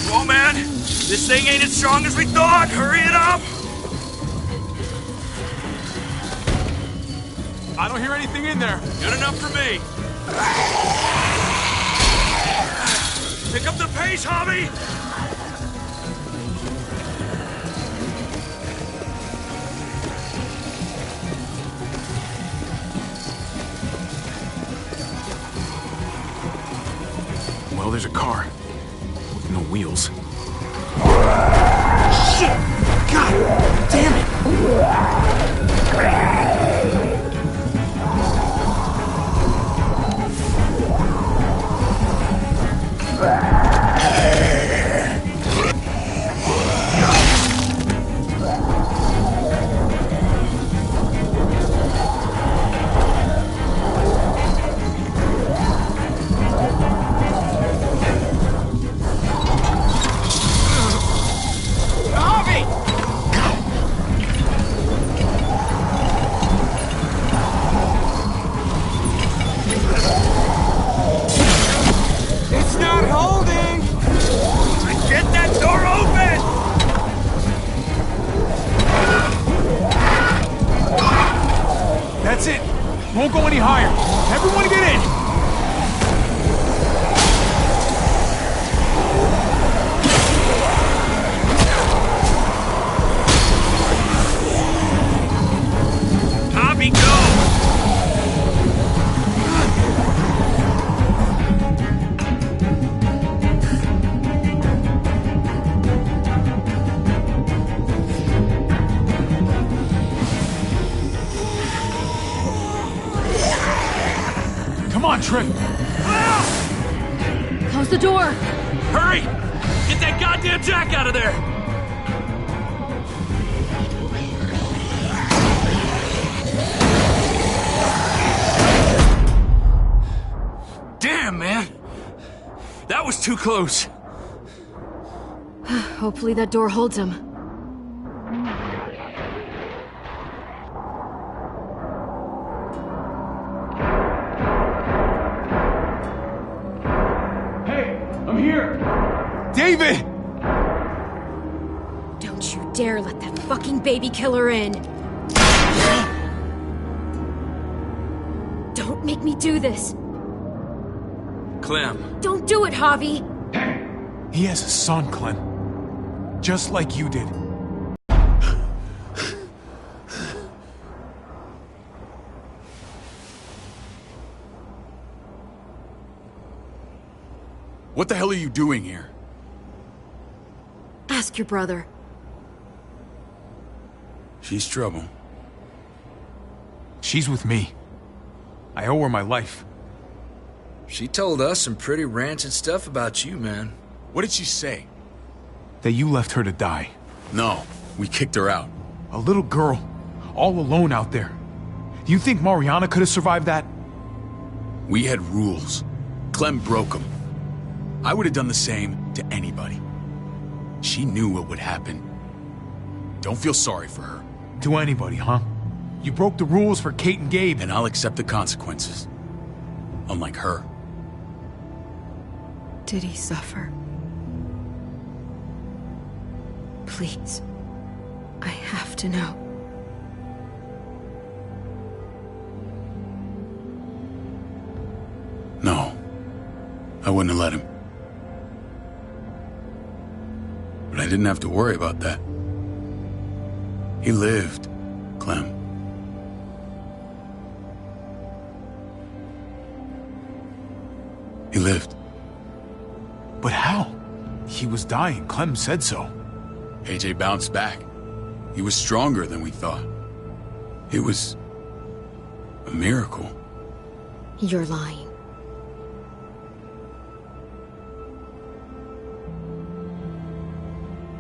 Whoa, man. This thing ain't as strong as we thought. Hurry it up. I don't hear anything in there. Good enough for me. Pick up the pace, Hobby! Well, there's a car. With no wheels. Shit! God damn it! Won't go any higher. Everyone get in! Copy, go! Come on, Trip! Close the door! Hurry! Get that goddamn jack out of there! Damn, man! That was too close. Hopefully that door holds him. David! Don't you dare let that fucking baby killer in! Don't make me do this! Clem. Don't do it, Javi! He has a son, Clem. Just like you did. What the hell are you doing here? Ask your brother. She's trouble. She's with me. I owe her my life. She told us some pretty rancid stuff about you, man. What did she say? That you left her to die. No, we kicked her out. A little girl, all alone out there. Do you think Mariana could have survived that? We had rules. Clem broke them. I would have done the same to anybody. She knew what would happen. Don't feel sorry for her. To anybody, huh? You broke the rules for Kate and Gabe. And I'll accept the consequences. Unlike her. Did he suffer? Please. I have to know. No. I wouldn't have let him. But I didn't have to worry about that. He lived, Clem. He lived. But how? He was dying. Clem said so. AJ bounced back. He was stronger than we thought. It was a miracle. You're lying.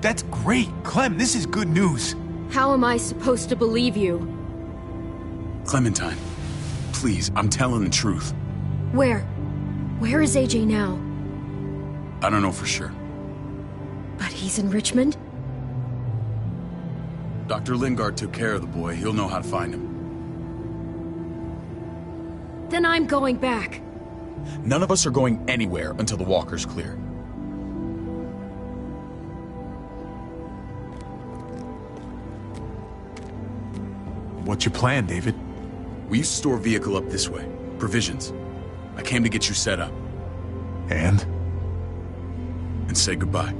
That's great. Clem, this is good news. How am I supposed to believe you? Clementine, please, I'm telling the truth. Where? Where is AJ now? I don't know for sure. But he's in Richmond? Dr. Lingard took care of the boy. He'll know how to find him. Then I'm going back. None of us are going anywhere until the walker's clear. What's your plan, David? We used to store a vehicle up this way. Provisions. I came to get you set up. And? And say goodbye.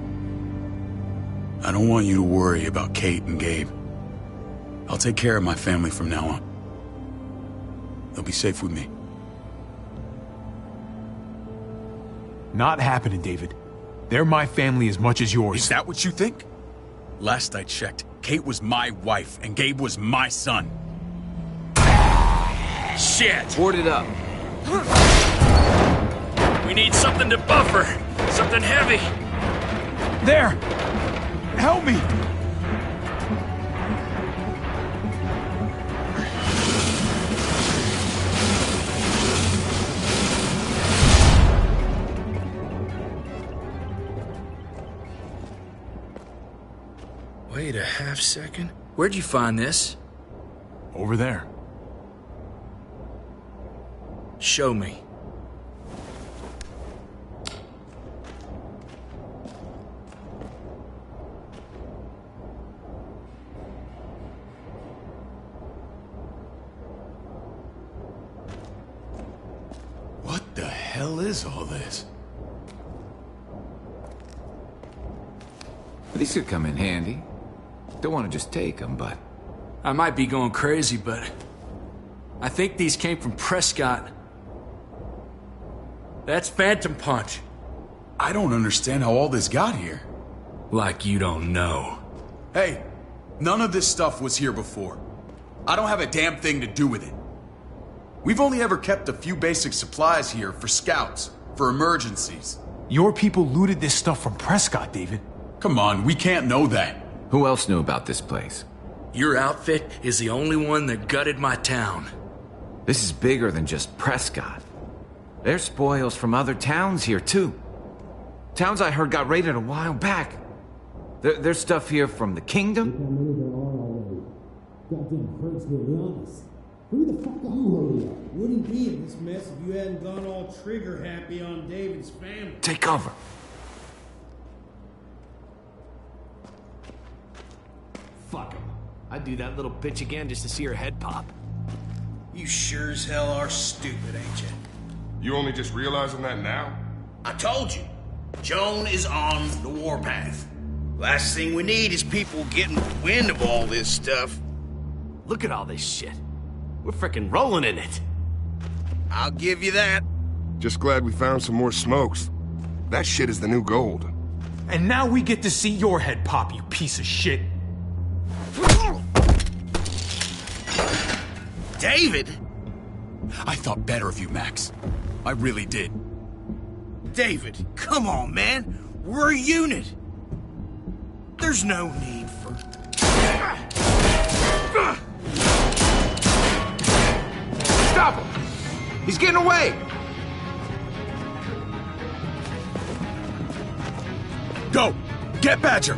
I don't want you to worry about Kate and Gabe. I'll take care of my family from now on. They'll be safe with me. Not happening, David. They're my family as much as yours. Is that what you think? Last I checked, Kate was my wife and Gabe was my son. Shit! Board it up. We need something to buffer. Something heavy. There! Help me! Wait a half second. Where'd you find this? Over there. Show me. hell is all this? These could come in handy. Don't want to just take them, but... I might be going crazy, but I think these came from Prescott. That's Phantom Punch. I don't understand how all this got here. Like you don't know. Hey, none of this stuff was here before. I don't have a damn thing to do with it. We've only ever kept a few basic supplies here for scouts, for emergencies. Your people looted this stuff from Prescott, David. Come on, we can't know that. Who else knew about this place? Your outfit is the only one that gutted my town. This is bigger than just Prescott. There's spoils from other towns here, too. Towns I heard got raided a while back. There's stuff here from the kingdom. Goddamn hurts to be honest. Who the fuck are you? Wouldn't be in this mess if you hadn't gone all trigger happy on David's family. Take cover. Fuck him. I'd do that little bitch again just to see her head pop. You sure as hell are stupid, ain't you? You only just realizing that now? I told you. Joan is on the warpath. Last thing we need is people getting wind of all this stuff. Look at all this shit. We're frickin' rolling in it. I'll give you that. Just glad we found some more smokes. That shit is the new gold. And now we get to see your head pop, you piece of shit. David? I thought better of you, Max. I really did. David, come on, man. We're a unit. There's no need for... Stop him! He's getting away! Go! Get Badger!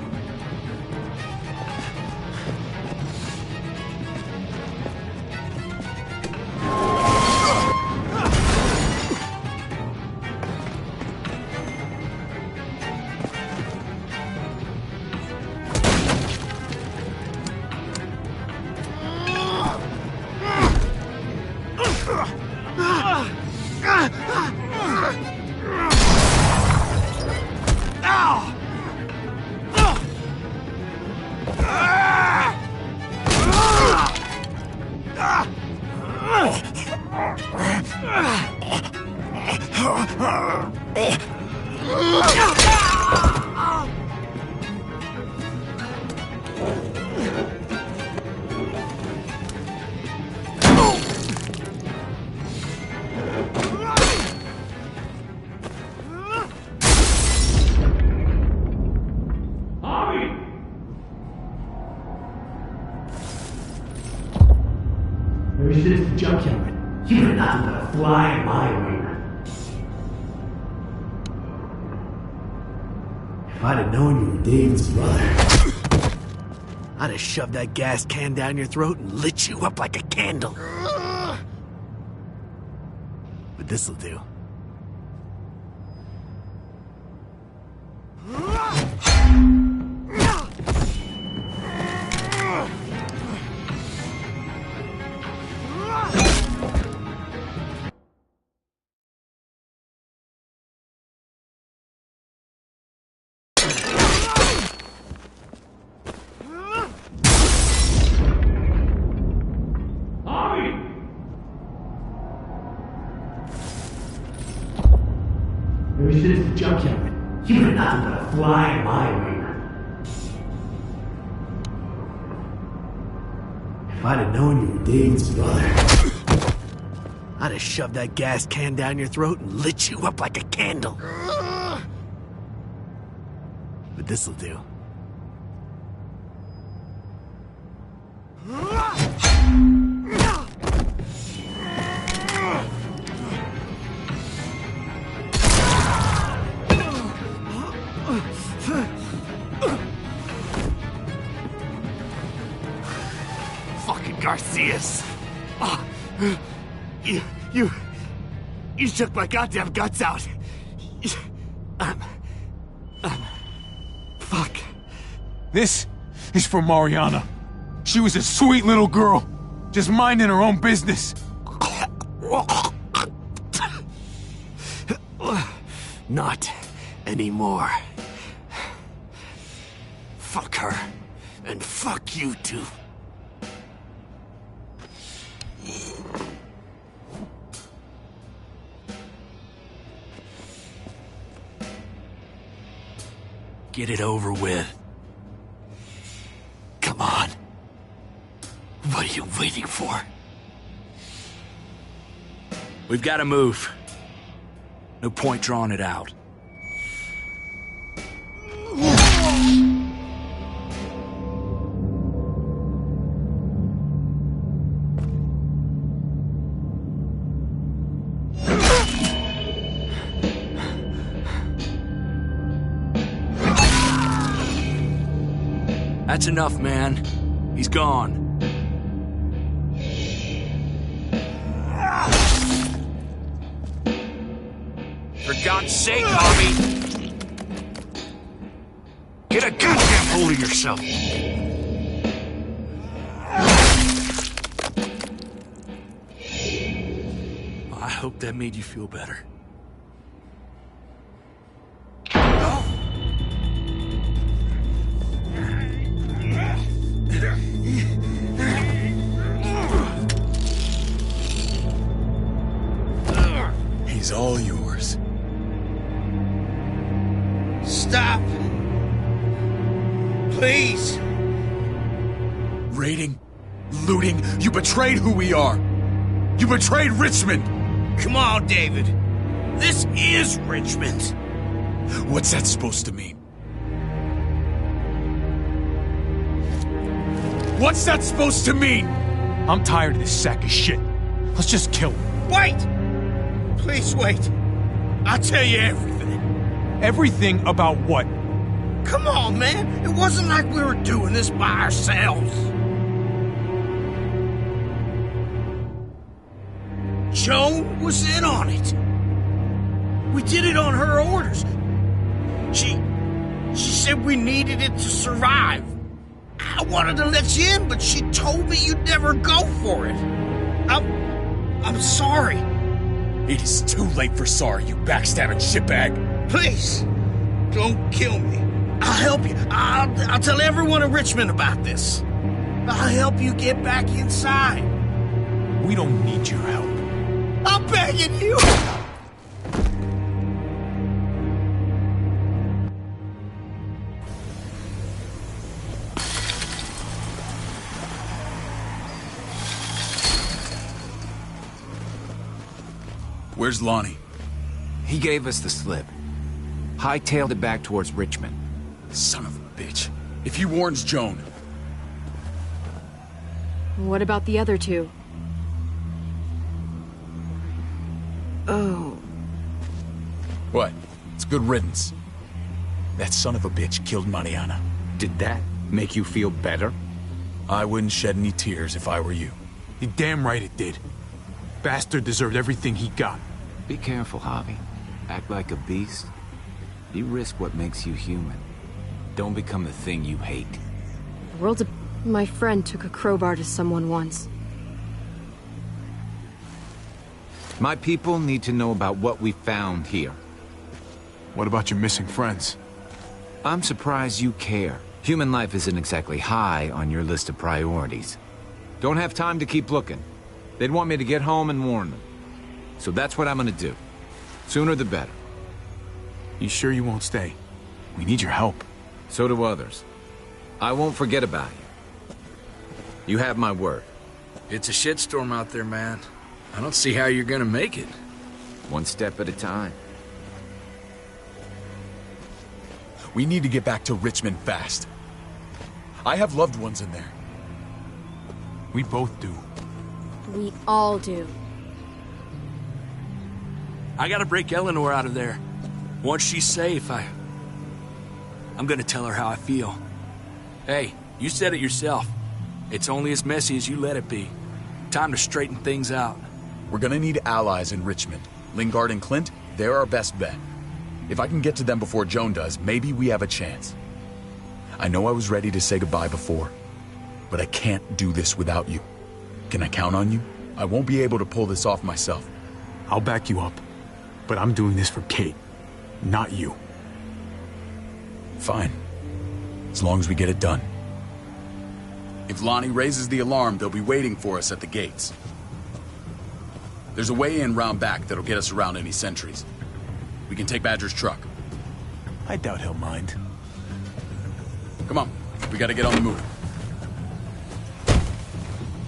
There's shit is junkyard. You are nothing but a fly in my wing. If I'd have known you were David's brother, I'd have shoved that gas can down your throat and lit you up like a candle. But this'll do. There's shit is junkyard. You are nothing but a fly in my wing. If I'd have known you were David's brother, I'd have shoved that gas can down your throat and lit you up like a candle. But this'll do. Fucking Garcias. Oh, you shook my goddamn guts out. Fuck. This is for Mariana. She was a sweet little girl, just minding her own business. Not anymore. Fuck her. And fuck you too. Get it over with. Come on. What are you waiting for? We've got to move. No point drawing it out. That's enough, man. He's gone. For God's sake, Bobby! Get a goddamn hold of yourself! I hope that made you feel better. He's all yours. Stop! Please! Raiding, looting, you betrayed who we are! You betrayed Richmond! Come on, David. This is Richmond. What's that supposed to mean? What's that supposed to mean? I'm tired of this sack of shit. Let's just kill him. Wait! Please wait. I'll tell you everything. Everything about what? Come on, man. It wasn't like we were doing this by ourselves. Joan was in on it. We did it on her orders. She said we needed it to survive. I wanted to let you in, but she told me you'd never go for it. I'm sorry. It is too late for sorry, you backstabbing shitbag. Please, don't kill me. I'll help you. I'll tell everyone in Richmond about this. I'll help you get back inside. We don't need your help. I'm begging you. Where's Lonnie? He gave us the slip. Hightailed it back towards Richmond. Son of a bitch. If he warns Joan... What about the other two? Oh. What? It's good riddance. That son of a bitch killed Mariana. Did that make you feel better? I wouldn't shed any tears if I were you. You're damn right it did. Bastard deserved everything he got. Be careful, Javi. Act like a beast. You risk what makes you human. Don't become the thing you hate. The world's a... My friend took a crowbar to someone once. My people need to know about what we found here. What about your missing friends? I'm surprised you care. Human life isn't exactly high on your list of priorities. Don't have time to keep looking. They'd want me to get home and warn them. So that's what I'm gonna do. Sooner the better. You sure you won't stay? We need your help. So do others. I won't forget about you. You have my word. It's a shitstorm out there, man. I don't see how you're gonna make it. One step at a time. We need to get back to Richmond fast. I have loved ones in there. We both do. We all do. I gotta break Eleanor out of there. Once she's safe, I'm gonna tell her how I feel. Hey, you said it yourself. It's only as messy as you let it be. Time to straighten things out. We're gonna need allies in Richmond. Lingard and Clint, they're our best bet. If I can get to them before Joan does, maybe we have a chance. I know I was ready to say goodbye before, but I can't do this without you. Can I count on you? I won't be able to pull this off myself. I'll back you up, but I'm doing this for Kate. not you. Fine. As long as we get it done. If Lonnie raises the alarm, they'll be waiting for us at the gates. There's a way in round back that'll get us around any sentries. We can take Badger's truck. I doubt he'll mind. Come on, we gotta get on the move.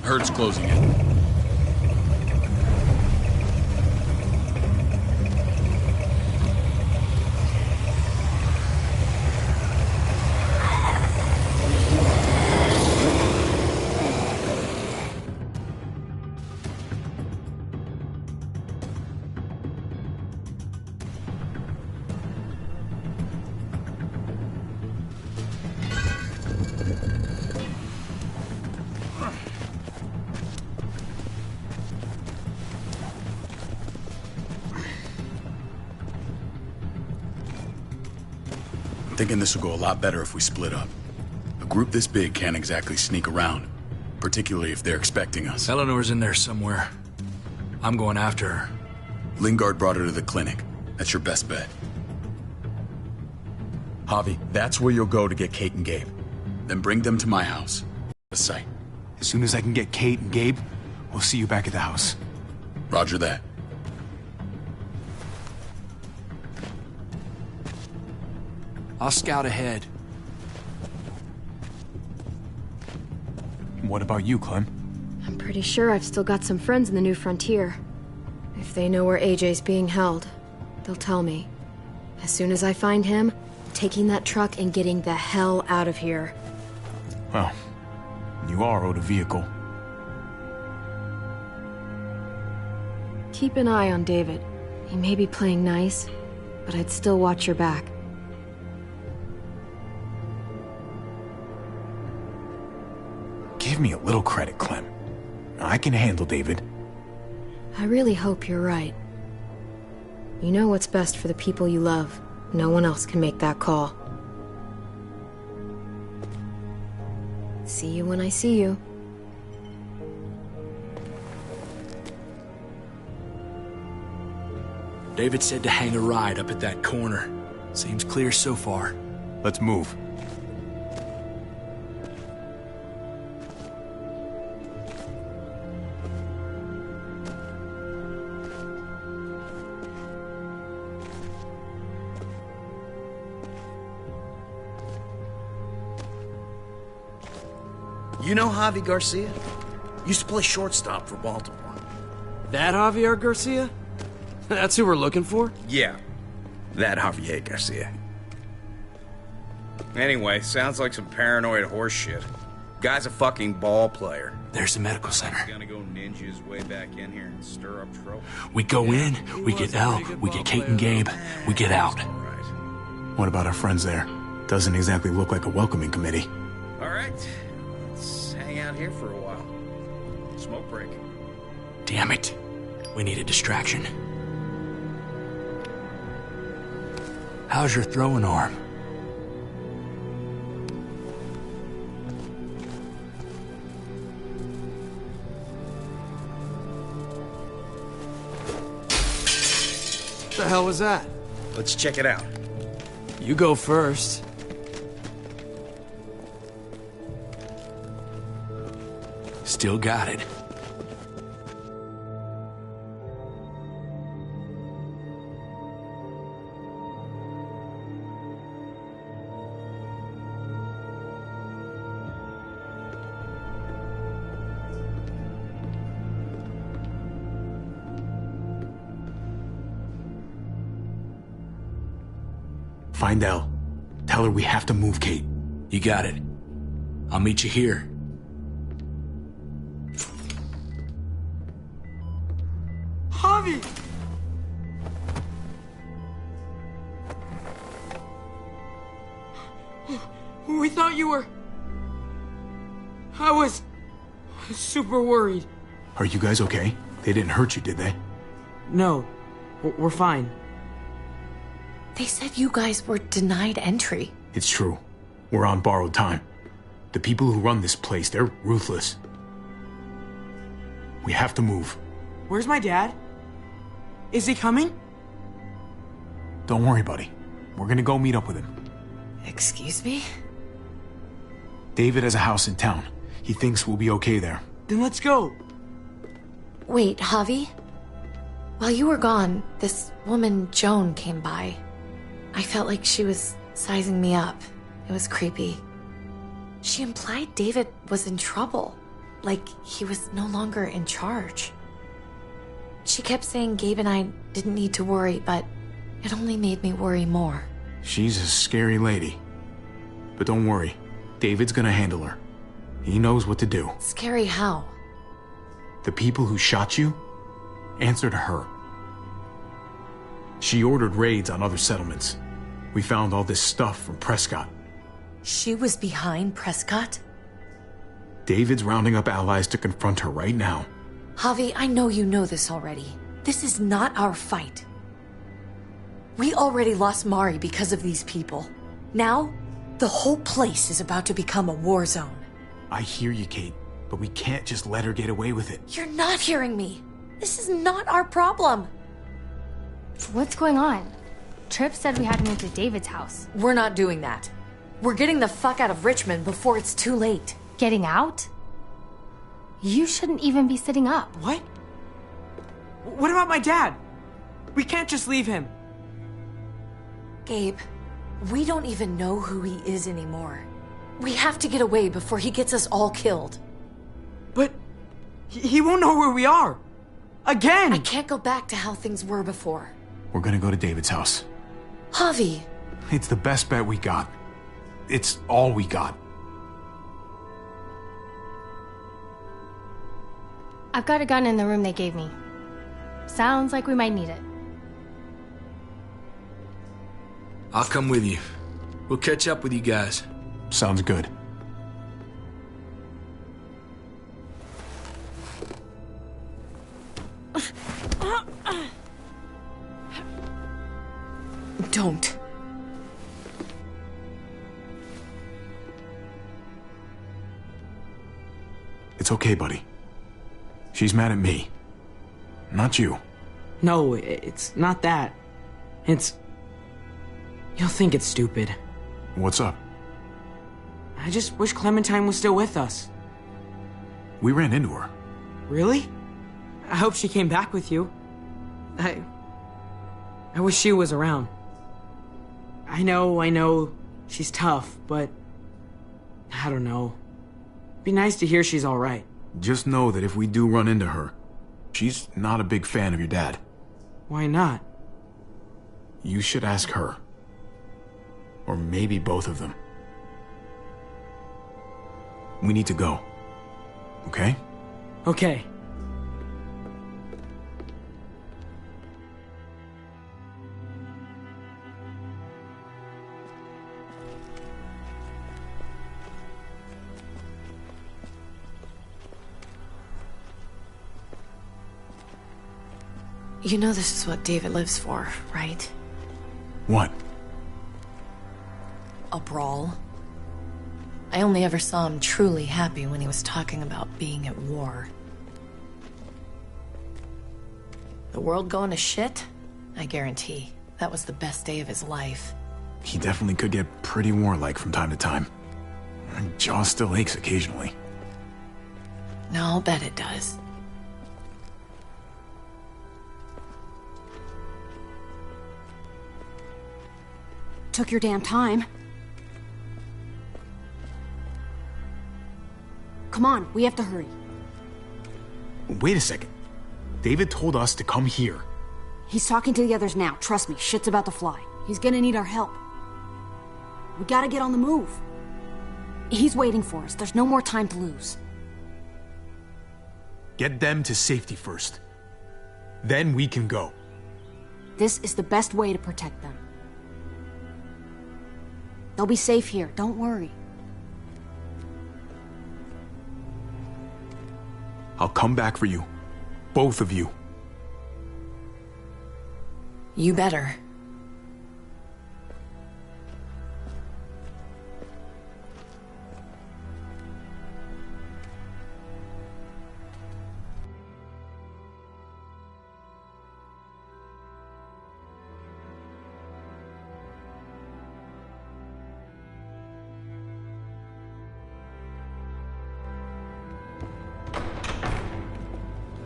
Herd's closing in. I'm thinking this will go a lot better if we split up. A group this big can't exactly sneak around, particularly if they're expecting us. Eleanor's in there somewhere. I'm going after her. Lingard brought her to the clinic. That's your best bet. Javi, that's where you'll go to get Kate and Gabe. Then bring them to my house. The site. As soon as I can get Kate and Gabe, we'll see you back at the house. Roger that. I'll scout ahead. What about you, Clem? I'm pretty sure I've still got some friends in the New Frontier. If they know where AJ's being held, they'll tell me. As soon as I find him, I'm taking that truck and getting the hell out of here. Well, you are owed a vehicle. Keep an eye on David. He may be playing nice, but I'd still watch your back. Give me a little credit, Clem. I can handle David. I really hope you're right. You know what's best for the people you love. No one else can make that call. See you when I see you. David said to hang a ride up at that corner. Seems clear so far. Let's move. You know Javi Garcia? Used to play shortstop for Baltimore. That Javier Garcia? That's who we're looking for? Yeah, that Javier Garcia. Anyway, sounds like some paranoid horse shit. Guy's a fucking ball player. There's the medical center. He's gonna go ninja his way back in here and stir up trouble. We go in, we get Elle, we get Kate and Gabe, we get out. What about our friends there? Doesn't exactly look like a welcoming committee. All right, let's hang out here for a while. Smoke break. Damn it. We need a distraction. How's your throwing arm? What the hell was that? Let's check it out. You go first. Still got it. Find Elle. Tell her we have to move Kate. You got it. I'll meet you here. Javi! We thought you were... I was super worried. Are you guys okay? They didn't hurt you, did they? No, we're fine. They said you guys were denied entry. It's true. We're on borrowed time. The people who run this place, they're ruthless. We have to move. Where's my dad? Is he coming? Don't worry, buddy. We're gonna go meet up with him. Excuse me? David has a house in town. He thinks we'll be okay there. Then let's go. Wait, Javi? While you were gone, this woman, Joan, came by. I felt like she was sizing me up. It was creepy. She implied David was in trouble. Like he was no longer in charge. She kept saying Gabe and I didn't need to worry, but it only made me worry more. She's a scary lady. But don't worry. David's gonna handle her. He knows what to do. Scary how? The people who shot you answer to her. She ordered raids on other settlements. We found all this stuff from Prescott. She was behind Prescott? David's rounding up allies to confront her right now. Javi, I know you know this already. This is not our fight. We already lost Mari because of these people. Now, the whole place is about to become a war zone. I hear you, Kate, but we can't just let her get away with it. You're not hearing me. This is not our problem. What's going on? Tripp said we had to move to David's house. We're not doing that. We're getting the fuck out of Richmond before it's too late. Getting out? You shouldn't even be sitting up. What? What about my dad? We can't just leave him. Gabe, we don't even know who he is anymore. We have to get away before he gets us all killed. But he won't know where we are. Again! I can't go back to how things were before. We're gonna go to David's house. Javi! It's the best bet we got. It's all we got. I've got a gun in the room they gave me. Sounds like we might need it. I'll come with you. We'll catch up with you guys. Sounds good. Don't. It's okay, buddy. She's mad at me. Not you. No, it's not that. It's... You'll think it's stupid. What's up? I just wish Clementine was still with us. We ran into her. Really? I hope she came back with you. I wish she was around. I know, she's tough, but... I don't know. Be nice to hear she's alright. Just know that if we do run into her, she's not a big fan of your dad. Why not? You should ask her. Or maybe both of them. We need to go. Okay? Okay. You know this is what David lives for, right? What? A brawl. I only ever saw him truly happy when he was talking about being at war. The world going to shit? I guarantee. That was the best day of his life. He definitely could get pretty warlike from time to time. My jaw still aches occasionally. No, I'll bet it does. Took your damn time. Come on, we have to hurry. Wait a second. David told us to come here. He's talking to the others now. Trust me, shit's about to fly. He's gonna need our help. We gotta get on the move. He's waiting for us. There's no more time to lose. Get them to safety first. Then we can go. This is the best way to protect them. They'll be safe here, don't worry. I'll come back for you. Both of you. You better.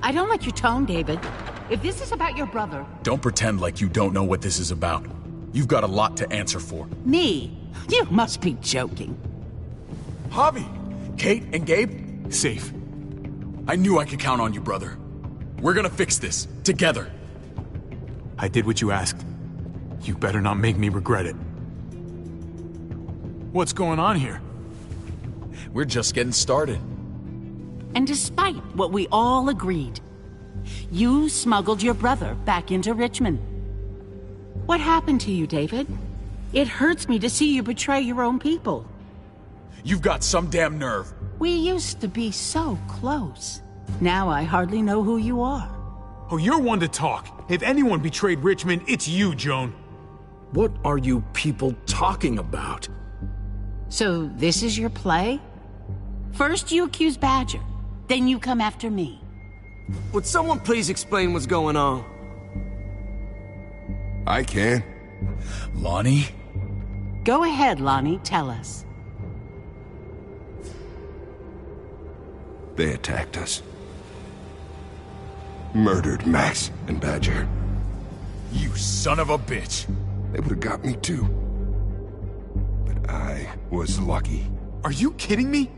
I don't like your tone, David. If this is about your brother... Don't pretend like you don't know what this is about. You've got a lot to answer for. Me? You must be joking. Javi! Kate and Gabe? Safe. I knew I could count on you, brother. We're gonna fix this, together. I did what you asked. You better not make me regret it. What's going on here? We're just getting started. And despite what we all agreed, you smuggled your brother back into Richmond. What happened to you, David? It hurts me to see you betray your own people. You've got some damn nerve. We used to be so close. Now I hardly know who you are. Oh, you're one to talk. If anyone betrayed Richmond, it's you, Joan. What are you people talking about? So this is your play? First you accuse Badger, then you come after me. Would someone please explain what's going on? I can. Lonnie? Go ahead, Lonnie, tell us. They attacked us. Murdered Max and Badger. You son of a bitch. They would have got me too. But I was lucky. Are you kidding me?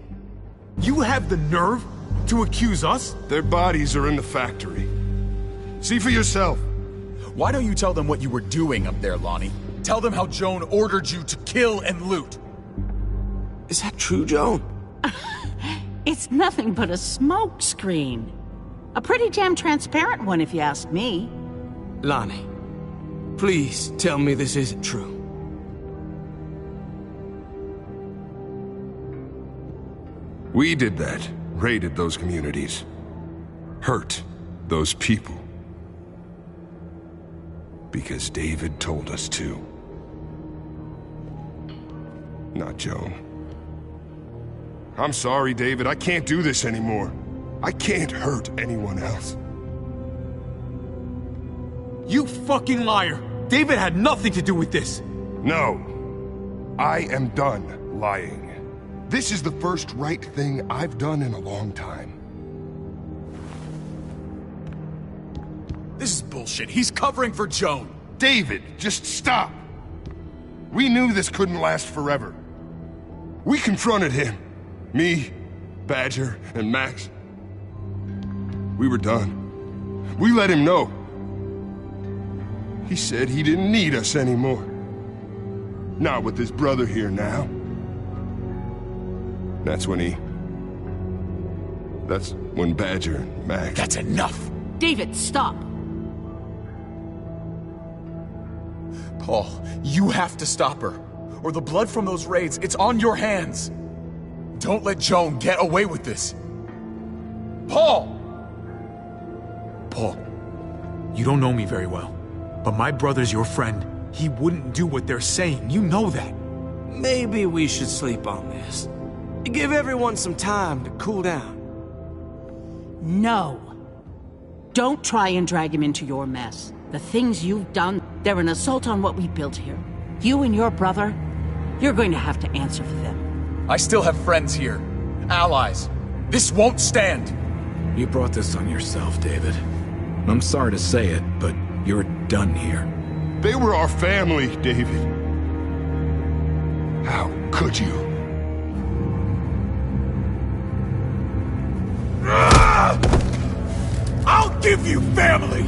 You have the nerve to accuse us? Their bodies are in the factory. See for yourself. Why don't you tell them what you were doing up there, Lonnie? Tell them how Joan ordered you to kill and loot. Is that true, Joan? It's nothing but a smoke screen. A pretty damn transparent one, if you ask me. Lonnie, please tell me this isn't true. We did that. Raided those communities. Hurt those people. Because David told us to. Not Joan. I'm sorry, David. I can't do this anymore. I can't hurt anyone else. You fucking liar! David had nothing to do with this! No. I am done lying. This is the first right thing I've done in a long time. This is bullshit. He's covering for Joan. David, just stop. We knew this couldn't last forever. We confronted him. Me, Badger, and Max. We were done. We let him know. He said he didn't need us anymore. Not with his brother here now. That's when Badger and Max... That's enough! David, stop! Paul, you have to stop her. Or the blood from those raids, it's on your hands. Don't let Joan get away with this. Paul! Paul, you don't know me very well, but my brother's your friend. He wouldn't do what they're saying. You know that. Maybe we should sleep on this. Give everyone some time to cool down. No. Don't try and drag him into your mess. The things you've done, they're an assault on what we built here. You and your brother, you're going to have to answer for them. I still have friends here. Allies. This won't stand. You brought this on yourself, David. I'm sorry to say it, but you're done here. They were our family, David. How could you? I'll give you family!